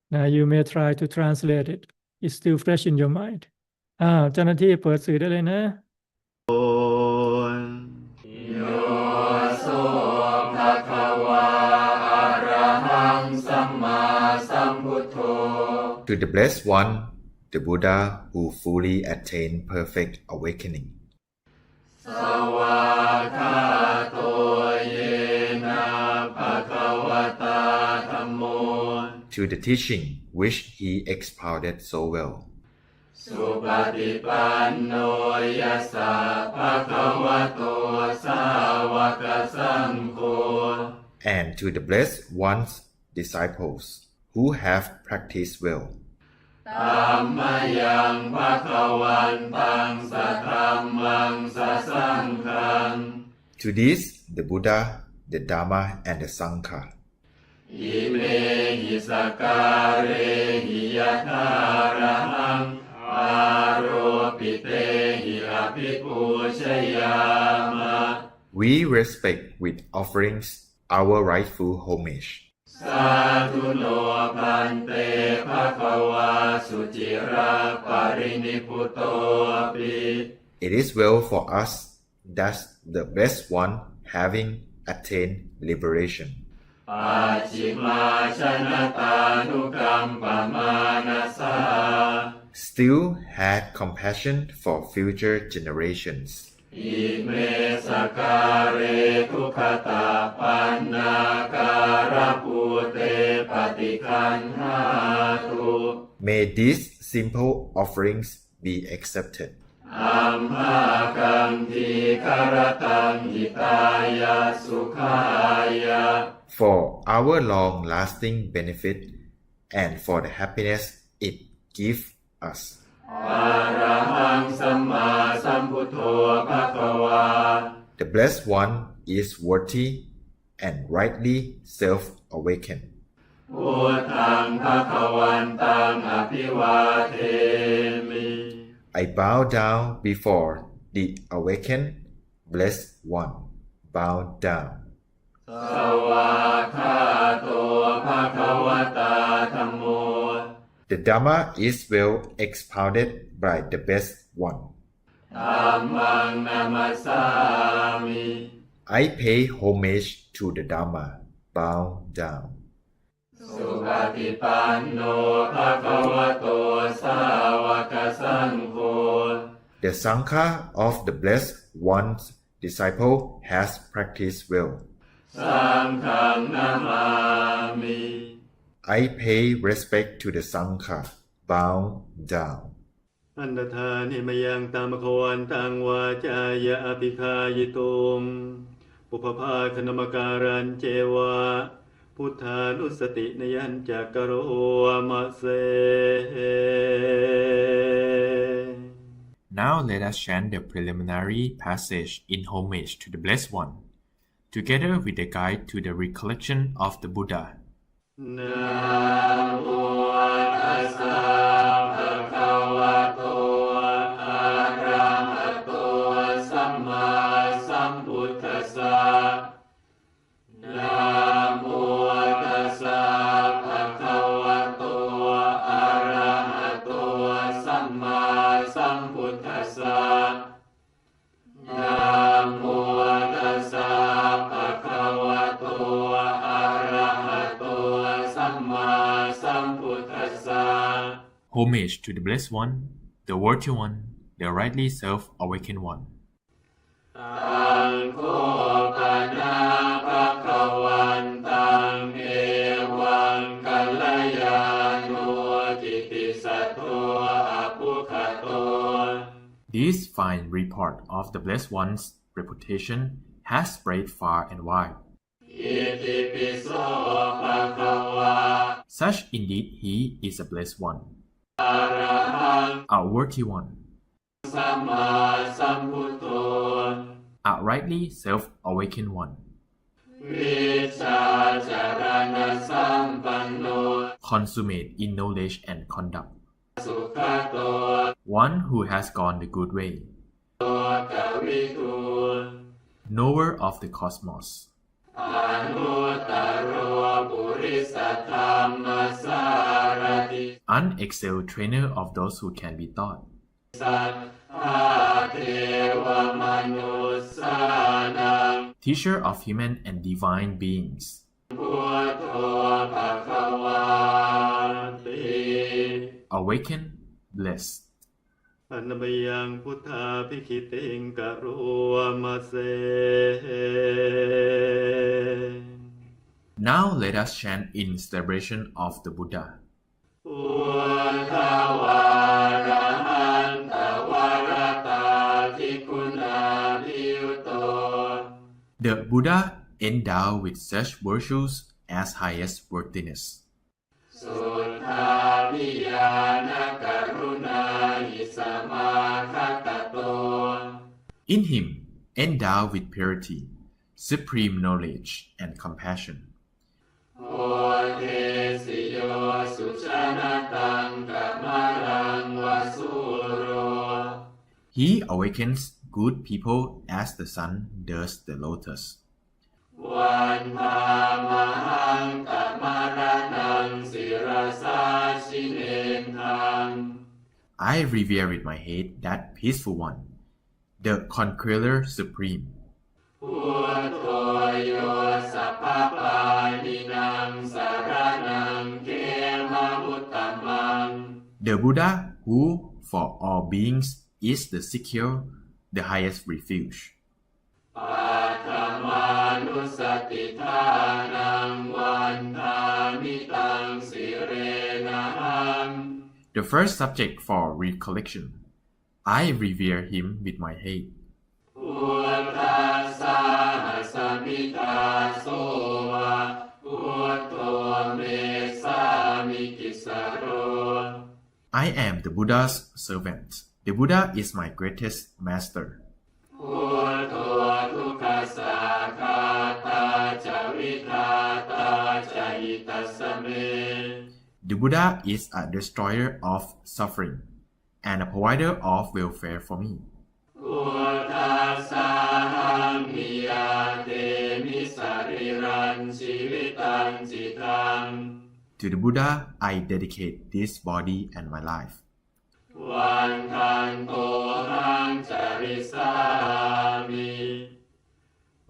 [SPEAKER 2] Now you may try to translate it. It's still fresh in your mind. เจ้าหน้าที่เปิดสื่อได้เลยนะ
[SPEAKER 3] โยโสภะคะวาอะระหังสัมมาสัมพุทโธ
[SPEAKER 4] To the Blessed One, the Buddha who fully attained perfect awakening.
[SPEAKER 3] สวากขาโตเยนะภะคะวะตาธัมโม
[SPEAKER 4] To the teaching which he expounded so well.
[SPEAKER 3] สุปฏิปันโนยัสสะภะคะวะโตสาวกสังโฆ
[SPEAKER 4] And to the Blessed One's disciples who have practiced well.
[SPEAKER 3] ธัมมยังภะคะวันตังสัทธัมมังสัสสังฆัง
[SPEAKER 4] To this, the Buddha, the Dhamma, and the Sangha.
[SPEAKER 3] อิเมหิสการเรหิยะทาระหังอาโรปิเตหิอภิปูชยามะ
[SPEAKER 4] We respect with offerings our rightful homage.
[SPEAKER 3] สาธุโนพันเตภะคะวาสุจิราปรินิพุตโตปิ
[SPEAKER 4] It is well for us that the Blessed One, having attained liberation,
[SPEAKER 3] ปัจฉิมาชนะตานุกัมปมานัสสา
[SPEAKER 4] still had compassion for future generations.
[SPEAKER 3] อิเมสการเรทุขตาปันนาการภูเตปฏิคันหาตุ
[SPEAKER 4] May these simple offerings be accepted.
[SPEAKER 3] อัมหากังทีคารตังหิตายาสุขายา
[SPEAKER 4] For our long-lasting benefit and for the happiness it gives us.
[SPEAKER 3] อะระหังสัมมาสัมพุทโธภะคะวา
[SPEAKER 4] The Blessed One is worthy and rightly self-awakened.
[SPEAKER 3] พุทธังภะคะวันตังอภิวาเทมิ
[SPEAKER 4] I bow down before the awakened Blessed One. Bow down.
[SPEAKER 3] สวากขาโตภะคะวะตาธัมโม
[SPEAKER 4] The Dhamma is well expounded by the Blessed One.
[SPEAKER 3] ธัมมังนามัสสามิ
[SPEAKER 4] I pay homage to the Dhamma. Bow down.
[SPEAKER 3] สุปฏิปันโนภะคะวะโตสาวกสังโฆ
[SPEAKER 4] The Sangha of the Blessed One's disciple has practiced well.
[SPEAKER 3] สังฆังนามามิ
[SPEAKER 4] I pay respect to the Sangha. Bow down.
[SPEAKER 5] อันตถานิมยังตามขวันตังวาจายะอภิคายิตุงปุพพาคณมการันเจวะพุทธานุสตินยัญจักโรมะเส
[SPEAKER 6] Now let us chant the preliminary passage in homage to the Blessed One, together with the guide to the recollection of the Buddha.
[SPEAKER 3] นะโมตัสสะภะคะวะโตอะ สัมพุทธัสสะ
[SPEAKER 6] Homage to the Blessed One, the Worthy One, the rightly self-awakened one.
[SPEAKER 3] ตังโคปนาภคะวันตังเอวังกัลยาโนกิติสัทโธอภุคโต
[SPEAKER 6] This fine report of the Blessed One's reputation has spread far and wide.
[SPEAKER 3] อิติปิโสภคะวา
[SPEAKER 6] Such indeed he is a Blessed One,
[SPEAKER 3] อะระหัง
[SPEAKER 6] a worthy one,
[SPEAKER 3] สัมมาสัมพุทโธ
[SPEAKER 6] a rightly self-awakened one,
[SPEAKER 3] วิชาจารณสัมปันโน
[SPEAKER 6] consummate in knowledge and conduct,
[SPEAKER 3] สุขโต
[SPEAKER 6] one who has gone the good way,
[SPEAKER 3] โตกวิทู
[SPEAKER 6] knower of the cosmos,
[SPEAKER 3] อนุตตโรปุริสธรรมสารติ
[SPEAKER 6] unexcelled trainer of those who can be taught,
[SPEAKER 3] สัทธาเทวมนุสสานัง
[SPEAKER 6] teacher of human and divine beings,
[SPEAKER 3] พุทโธภควาติ
[SPEAKER 6] awakened, blessed.
[SPEAKER 5] อันบยังพุทธาภิคิติงกะรุมะเส
[SPEAKER 6] Now let us chant in celebration of the Buddha.
[SPEAKER 3] พุทธวาระหันตวรตาทิคุณาภิยุโต
[SPEAKER 6] The Buddha endowed with such virtues as highest worthiness.
[SPEAKER 3] สุทธาภิญาณกรุณาหิสมาคตโต
[SPEAKER 6] In him, endowed with purity, supreme knowledge, and compassion.
[SPEAKER 3] โอเทสิโยสุชนะตังกะมะรังวสุโร
[SPEAKER 6] He awakens good people as the sun does the lotus.
[SPEAKER 3] วันพามหังกะมะระนังศิรสาชิเนทัง
[SPEAKER 6] I revere with my head that peaceful one, the conqueror supreme.
[SPEAKER 3] พุทโธโยสัพพปานินังสารนังเขมะมุตตมัง
[SPEAKER 6] The Buddha, who for all beings is the secure, the highest refuge.
[SPEAKER 3] ปัทมานุสติทานังวันทามิตังสิเรนะหัง
[SPEAKER 6] The first subject for recollection. I revere him with my head.
[SPEAKER 3] พุทธัสสะหัสมิตาโสวะพุทโธเมสามิกิสโร
[SPEAKER 6] I am the Buddha's servant. The Buddha is my greatest master.
[SPEAKER 3] พุทโธทุกขสาคาตาจาวิทาตาจายิตัสสเม
[SPEAKER 6] The Buddha is a destroyer of suffering and a provider of welfare for me.
[SPEAKER 3] พุทธัสสะหังมิยาเตมิสริรันชีวิตังจิตัง
[SPEAKER 6] To the Buddha, I dedicate this body and my life.
[SPEAKER 3] วันทันโตหังจาริสามิ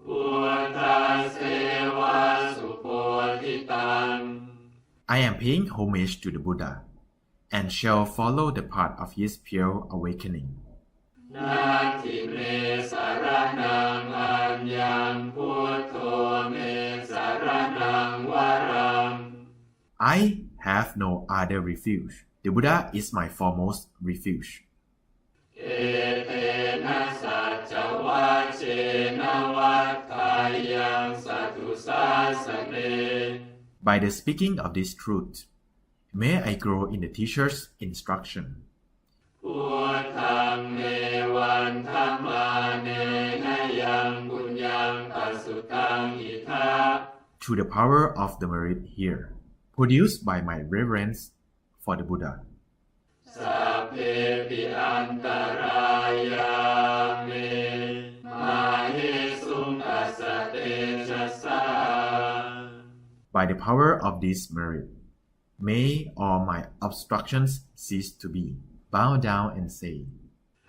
[SPEAKER 3] พุทธัสเสวะสุโพธิตัง
[SPEAKER 6] I am paying homage to the Buddha and shall follow the path of his pure awakening.
[SPEAKER 3] นาทิเมสารนังอัญญังพุทโธเมสารนังวรัง
[SPEAKER 6] I have no other refuge. The Buddha is my foremost refuge.
[SPEAKER 3] เอเตนะสัจจวัชเชนะวัฏฐายังสัตถุสาสเน
[SPEAKER 6] By the speaking of this truth, may I grow in the teacher's instruction.
[SPEAKER 3] พุทธังเมวันธัมมาเนนะยังบุญยังปัสสุตังอิทา
[SPEAKER 6] To the power of the merit here, produced by my reverence for the Buddha.
[SPEAKER 3] สัพเพปิอันตรายาเมมาเหสุงอัสสะเตชะสา
[SPEAKER 6] By the power of this merit, may all my obstructions cease to be. Bow down and say,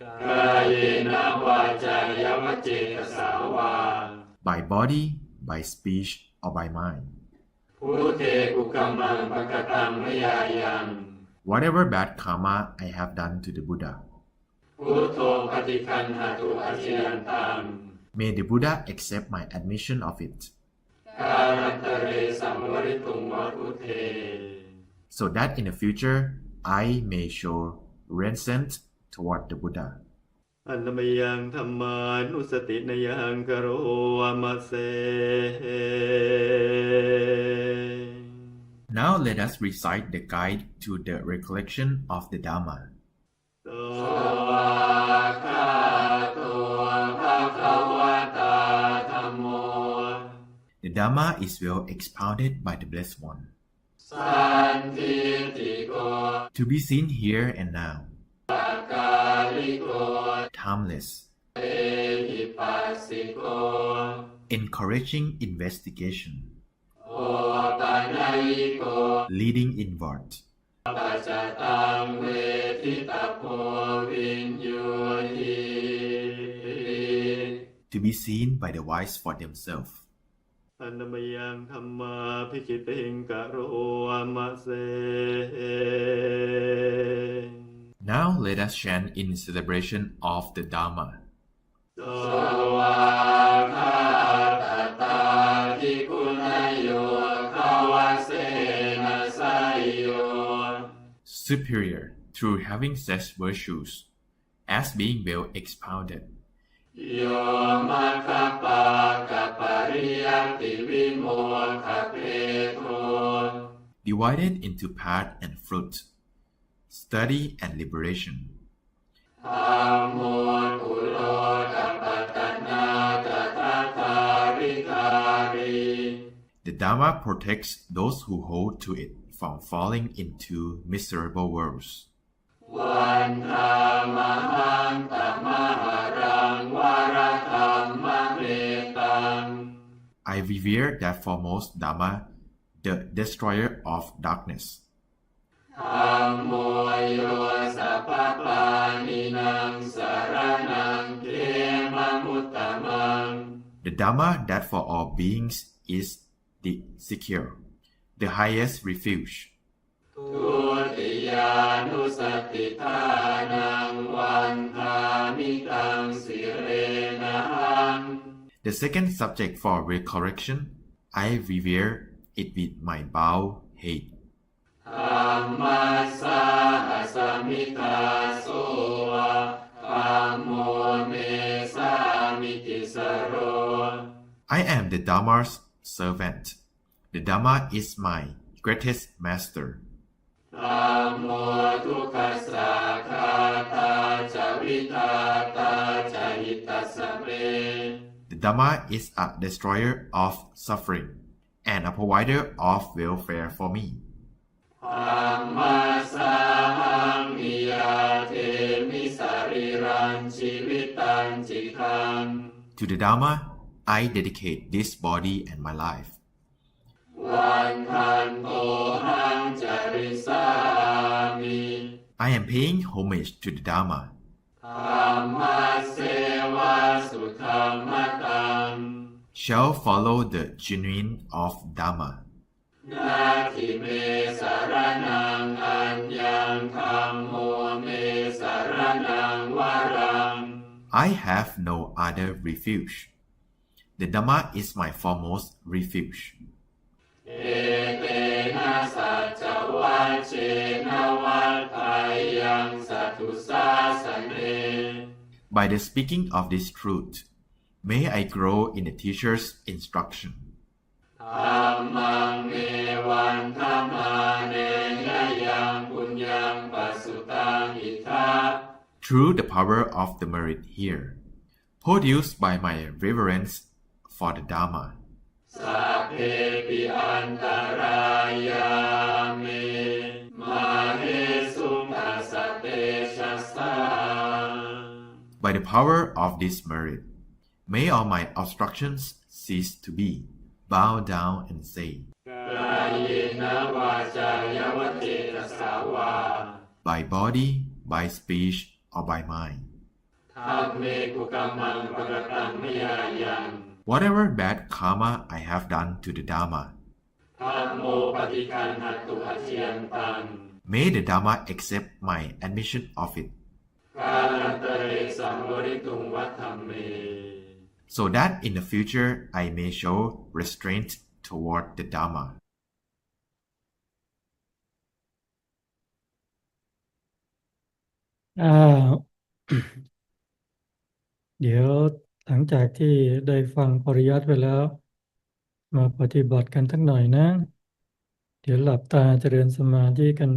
[SPEAKER 3] กายเนวาจายวเจตสาวา
[SPEAKER 6] by body, by speech, or by mind.
[SPEAKER 3] ภ พุทเทกุกัมมังปะกตังมยายัง
[SPEAKER 6] Whatever bad karma I have done to the Buddha,
[SPEAKER 3] พุทโธปฏิคันหตุอาชิยันตัง
[SPEAKER 6] may the Buddha accept my admission of it,
[SPEAKER 3] การันตเรสัมวริตุงวะพุทเท
[SPEAKER 6] so that in the future I may show reverence toward the Buddha.
[SPEAKER 5] อันนมยังธรรมานุสตินยังกโรวามะเส
[SPEAKER 6] Now let us recite the guide to the recollection of the Dhamma.
[SPEAKER 5] ส
[SPEAKER 3] สวากขาโตภะคะวะตาธัมโม
[SPEAKER 6] The Dhamma is well expounded by the Blessed One,
[SPEAKER 3] สันทิติโก
[SPEAKER 6] to be seen here and now,
[SPEAKER 3] กาลิโก
[SPEAKER 6] timeless,
[SPEAKER 3] เอหิปัสสิโก
[SPEAKER 6] encouraging investigation,
[SPEAKER 3] โอปัญญิโก
[SPEAKER 6] leading inward,
[SPEAKER 3] ปัจจตังเวทิตาโพวินโยหิ
[SPEAKER 6] to be seen by the wise for themselves.
[SPEAKER 5] อันนมยังธรรมาภิคิติงกโรวามะเส
[SPEAKER 6] Now let us chant in celebration of the Dhamma.
[SPEAKER 3] สวาคาตตาทิคุณโยขาวเสนะไสโย
[SPEAKER 6] Superior through having such virtues, as being well expounded,
[SPEAKER 3] โยมะคปะกะปริยัติวิโมขเพโท
[SPEAKER 6] divided into path and fruit, study and liberation.
[SPEAKER 3] ธัมโมกุโลกัปปะตนาตถาคาริคาริ
[SPEAKER 6] The Dhamma protects those who hold to it from falling into miserable worlds.
[SPEAKER 3] วันธามหังตมหารังวรธรรมเมตัง
[SPEAKER 6] I revere that foremost Dhamma, the destroyer of darkness.
[SPEAKER 3] ธัมโมโยสัพพปานินังสรณังเขมมุตตมัง
[SPEAKER 6] The Dhamma that for all beings is the secure, the highest refuge.
[SPEAKER 3] ทุติยานุสติทานังวันธามิตังสิเรนะหัง
[SPEAKER 6] The second subject for recollection, I revere it with my bow head.
[SPEAKER 3] ธัมมัสสะสมิทาโสธัมโมเมสามิติสโร
[SPEAKER 6] I am the Dhamma's servant. The Dhamma is my greatest master.
[SPEAKER 3] ธัมโมทุกขัสสะคาตาจาวิตาตาจาหิตัสสะเม
[SPEAKER 6] The Dhamma is a destroyer of suffering and a provider of welfare for me.
[SPEAKER 3] ธัมมัสสะหังมิยาเทมิสรีรังชีวิตังจิตัง
[SPEAKER 6] To the Dhamma, I dedicate this body and my life.
[SPEAKER 3] วันทันโตหังจาริสามิ
[SPEAKER 6] I am paying homage to the Dhamma.
[SPEAKER 3] ธัมมัสเสวะสุธรรมตัง
[SPEAKER 6] Shall follow the genuine of Dhamma.
[SPEAKER 3] นาทิเมสารนังอัญญังธัมโมเมสารนังวรัง
[SPEAKER 6] I have no other refuge. The Dhamma is my foremost refuge.
[SPEAKER 3] เอเตนะสัจจวัชเชนะวัฏฏายังสัตถุสาสเน
[SPEAKER 6] By the speaking of this truth, may I grow in the teacher's instruction.
[SPEAKER 3] ธัมมังเมวันธัมมาเนยยังปุญญังปัสสุตังอิทา
[SPEAKER 6] Through the power of the merit here, produced by my reverence for the Dhamma,
[SPEAKER 3] สัพเพปิอันตรายาเมมาเหสุทัสสะเตชัสสะ
[SPEAKER 6] by the power of this merit, may all my obstructions cease to be. Bow down and say,
[SPEAKER 3] กายเนวาจายวเจตสาวา
[SPEAKER 6] by body, by speech, or by mind.
[SPEAKER 3] ธัมเมกุกัมมังปะกตังมยายัง
[SPEAKER 6] Whatever bad karma I have done to the Dhamma,
[SPEAKER 3] ธัมโมปฏิคันหตุอาเจียนตัง
[SPEAKER 6] May the Dhamma accept my admission of it,
[SPEAKER 3] กาลันตเรสัมวริตุงวัฏธัมเม
[SPEAKER 6] so that in the future I may show restraint toward the Dhamma.
[SPEAKER 2] อ้าว เดี๋ยวหลังจากที่ได้ฟังปริยัติไปแล้ว มาปฏิบัติกันสักหน่อยนะ เดี๋ยวหลับตาเจริญสมาธิกัน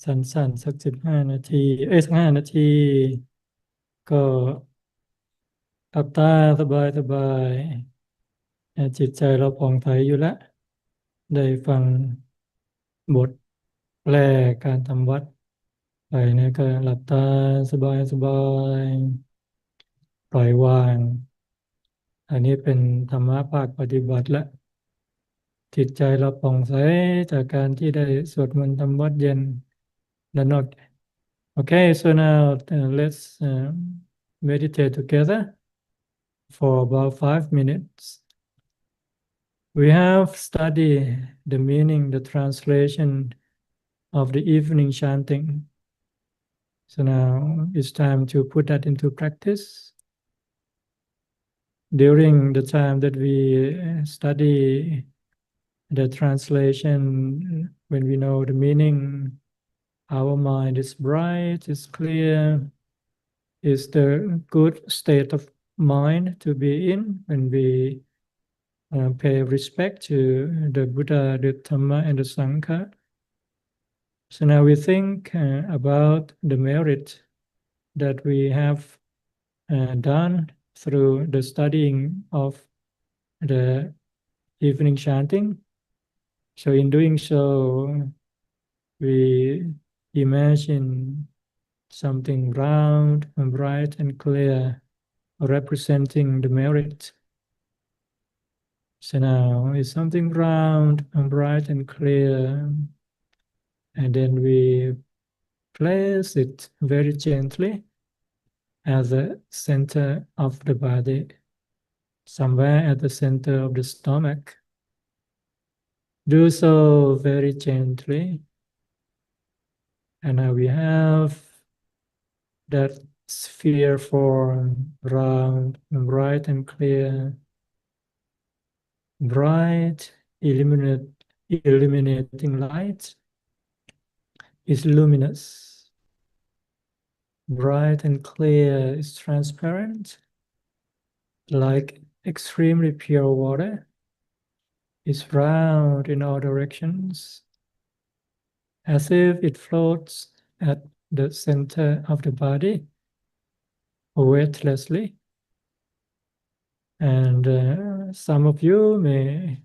[SPEAKER 2] สั้นๆสัก15 นาที สัก5 นาที ก็หลับตาสบายๆจิตใจเราผ่องใสอยู่แล้ว ได้ฟังบทแปลการทำวัดไปเนี่ยก็หลับตาสบายๆปล่อยวาง อันนี้เป็นธรรมะภาคปฏิบัติและจิตใจเราผ่องใสจากการที่ได้สวดมนต์ทำวัดเย็นและนอก Okay, so now let's meditate together for about 5 minutes. We have studied the meaning, the translation of the evening chanting. So now it's time to put that into practice. During the time that we study the translation, when we know the meaning, our mind is bright, is clear, is the good state of mind to be in when we pay respect to the Buddha, the Dhamma, and the Sangha. So now we think about the merit that we have done through the studying of the evening chanting. So in doing so, we imagine something round and bright and clear, representing the merit. So now it's something round and bright and clear, and then we place it very gently at the center of the body, somewhere at the center of the stomach. Do so very gently, and now we have that sphere form, round and bright and clear, bright, illuminating light is luminous. Bright and clear is transparent, like extremely pure water. Is round in all directions, as if it floats at the center of the body, weightlessly. And some of you may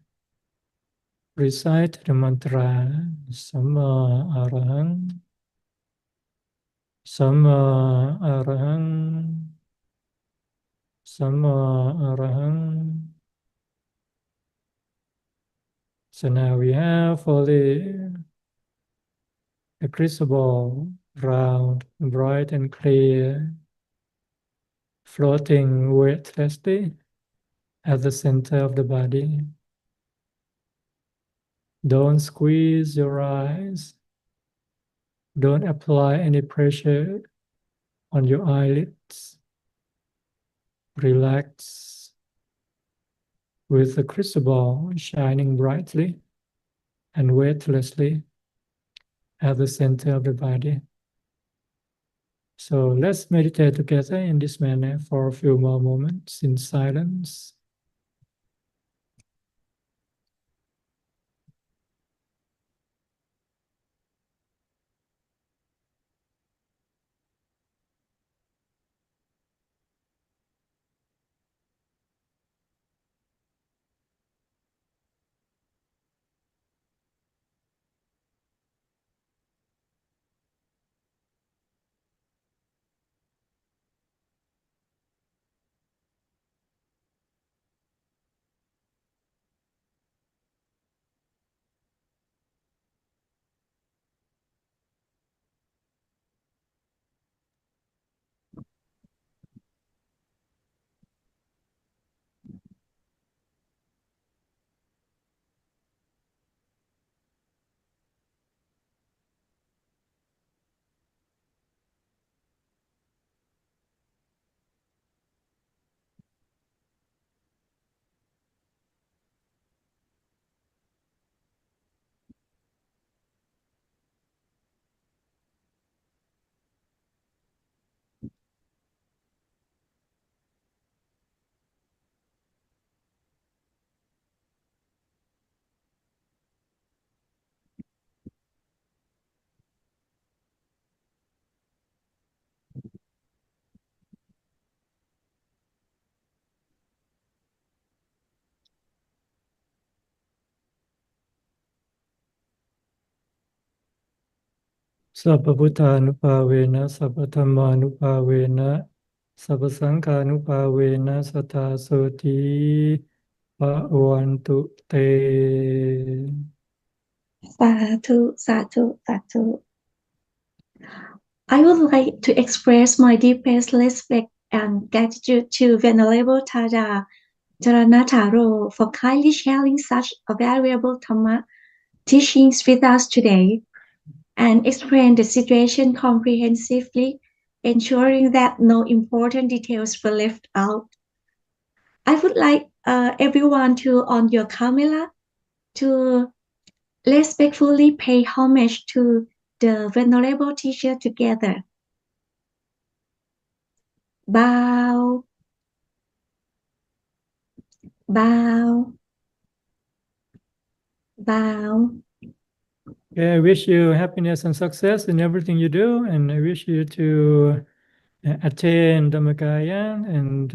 [SPEAKER 2] recite the mantra Samma Arahang, Samma Arahang, Samma Arahang. So now we have only a crystal ball, round, bright and clear, floating weightlessly at the center of the body. Don't squeeze your eyes. Don't apply any pressure on your eyelids. Relax with the crystal ball shining brightly and weightlessly at the center of the body. So let's meditate together in this manner for a few more moments in silence. สัพพพุทธานุภาเวนะสัพพธัมมานุภาเวนะสัพพสังฆานุภาเวนะสัทธาโสติภวันตุเต
[SPEAKER 1] Sadhu, sadhu, sadhu. I would like to express my deepest respect and gratitude to Venerable ThadaJaranatharou for kindly sharing such a valuable Dhamma teachings with us today and explain the situation comprehensively, ensuring that no important details were left out. I would like everyone to on your camera to respectfully pay homage to the Venerable Teacher together. Bow, bow, bow.
[SPEAKER 2] Okay, I wish you happiness and success in everything you do, and I wish you to attain Dhammakaya and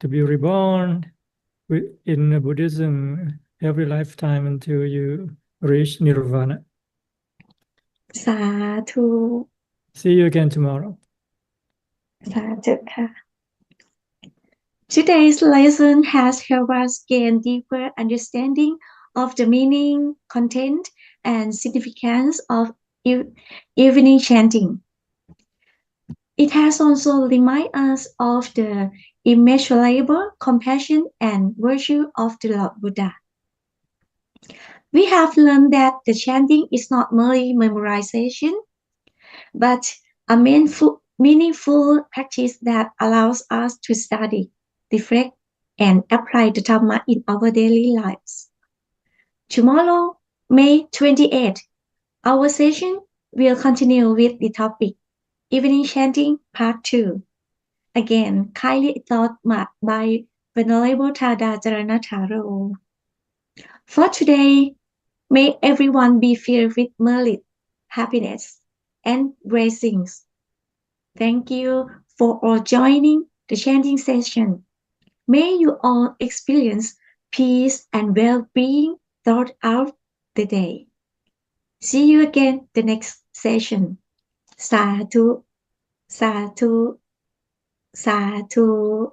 [SPEAKER 2] to be reborn in Buddhism every lifetime until you reach Nirvana.
[SPEAKER 1] Sadhu,
[SPEAKER 2] See you again tomorrow.
[SPEAKER 1] sadhu. Today's lesson has helped us gain deeper understanding of the meaning, content, and significance of evening chanting. It has also reminded us of the immeasurable compassion and virtue of the Lord Buddha. We have learned that the chanting is not merely memorization, but a meaningful practice that allows us to study, reflect, and apply the Dhamma in our daily lives. Tomorrow, May 28th, our session will continue with the topic Evening Chanting Part 2. Again, kindly taught by Venerable ThadaJaranatharou. For today, may everyone be filled with merit, happiness, and blessings. Thank you for all joining the chanting session. May you all experience peace and well-being throughout the day. See you again the next session. Sadhu, sadhu, sadhu.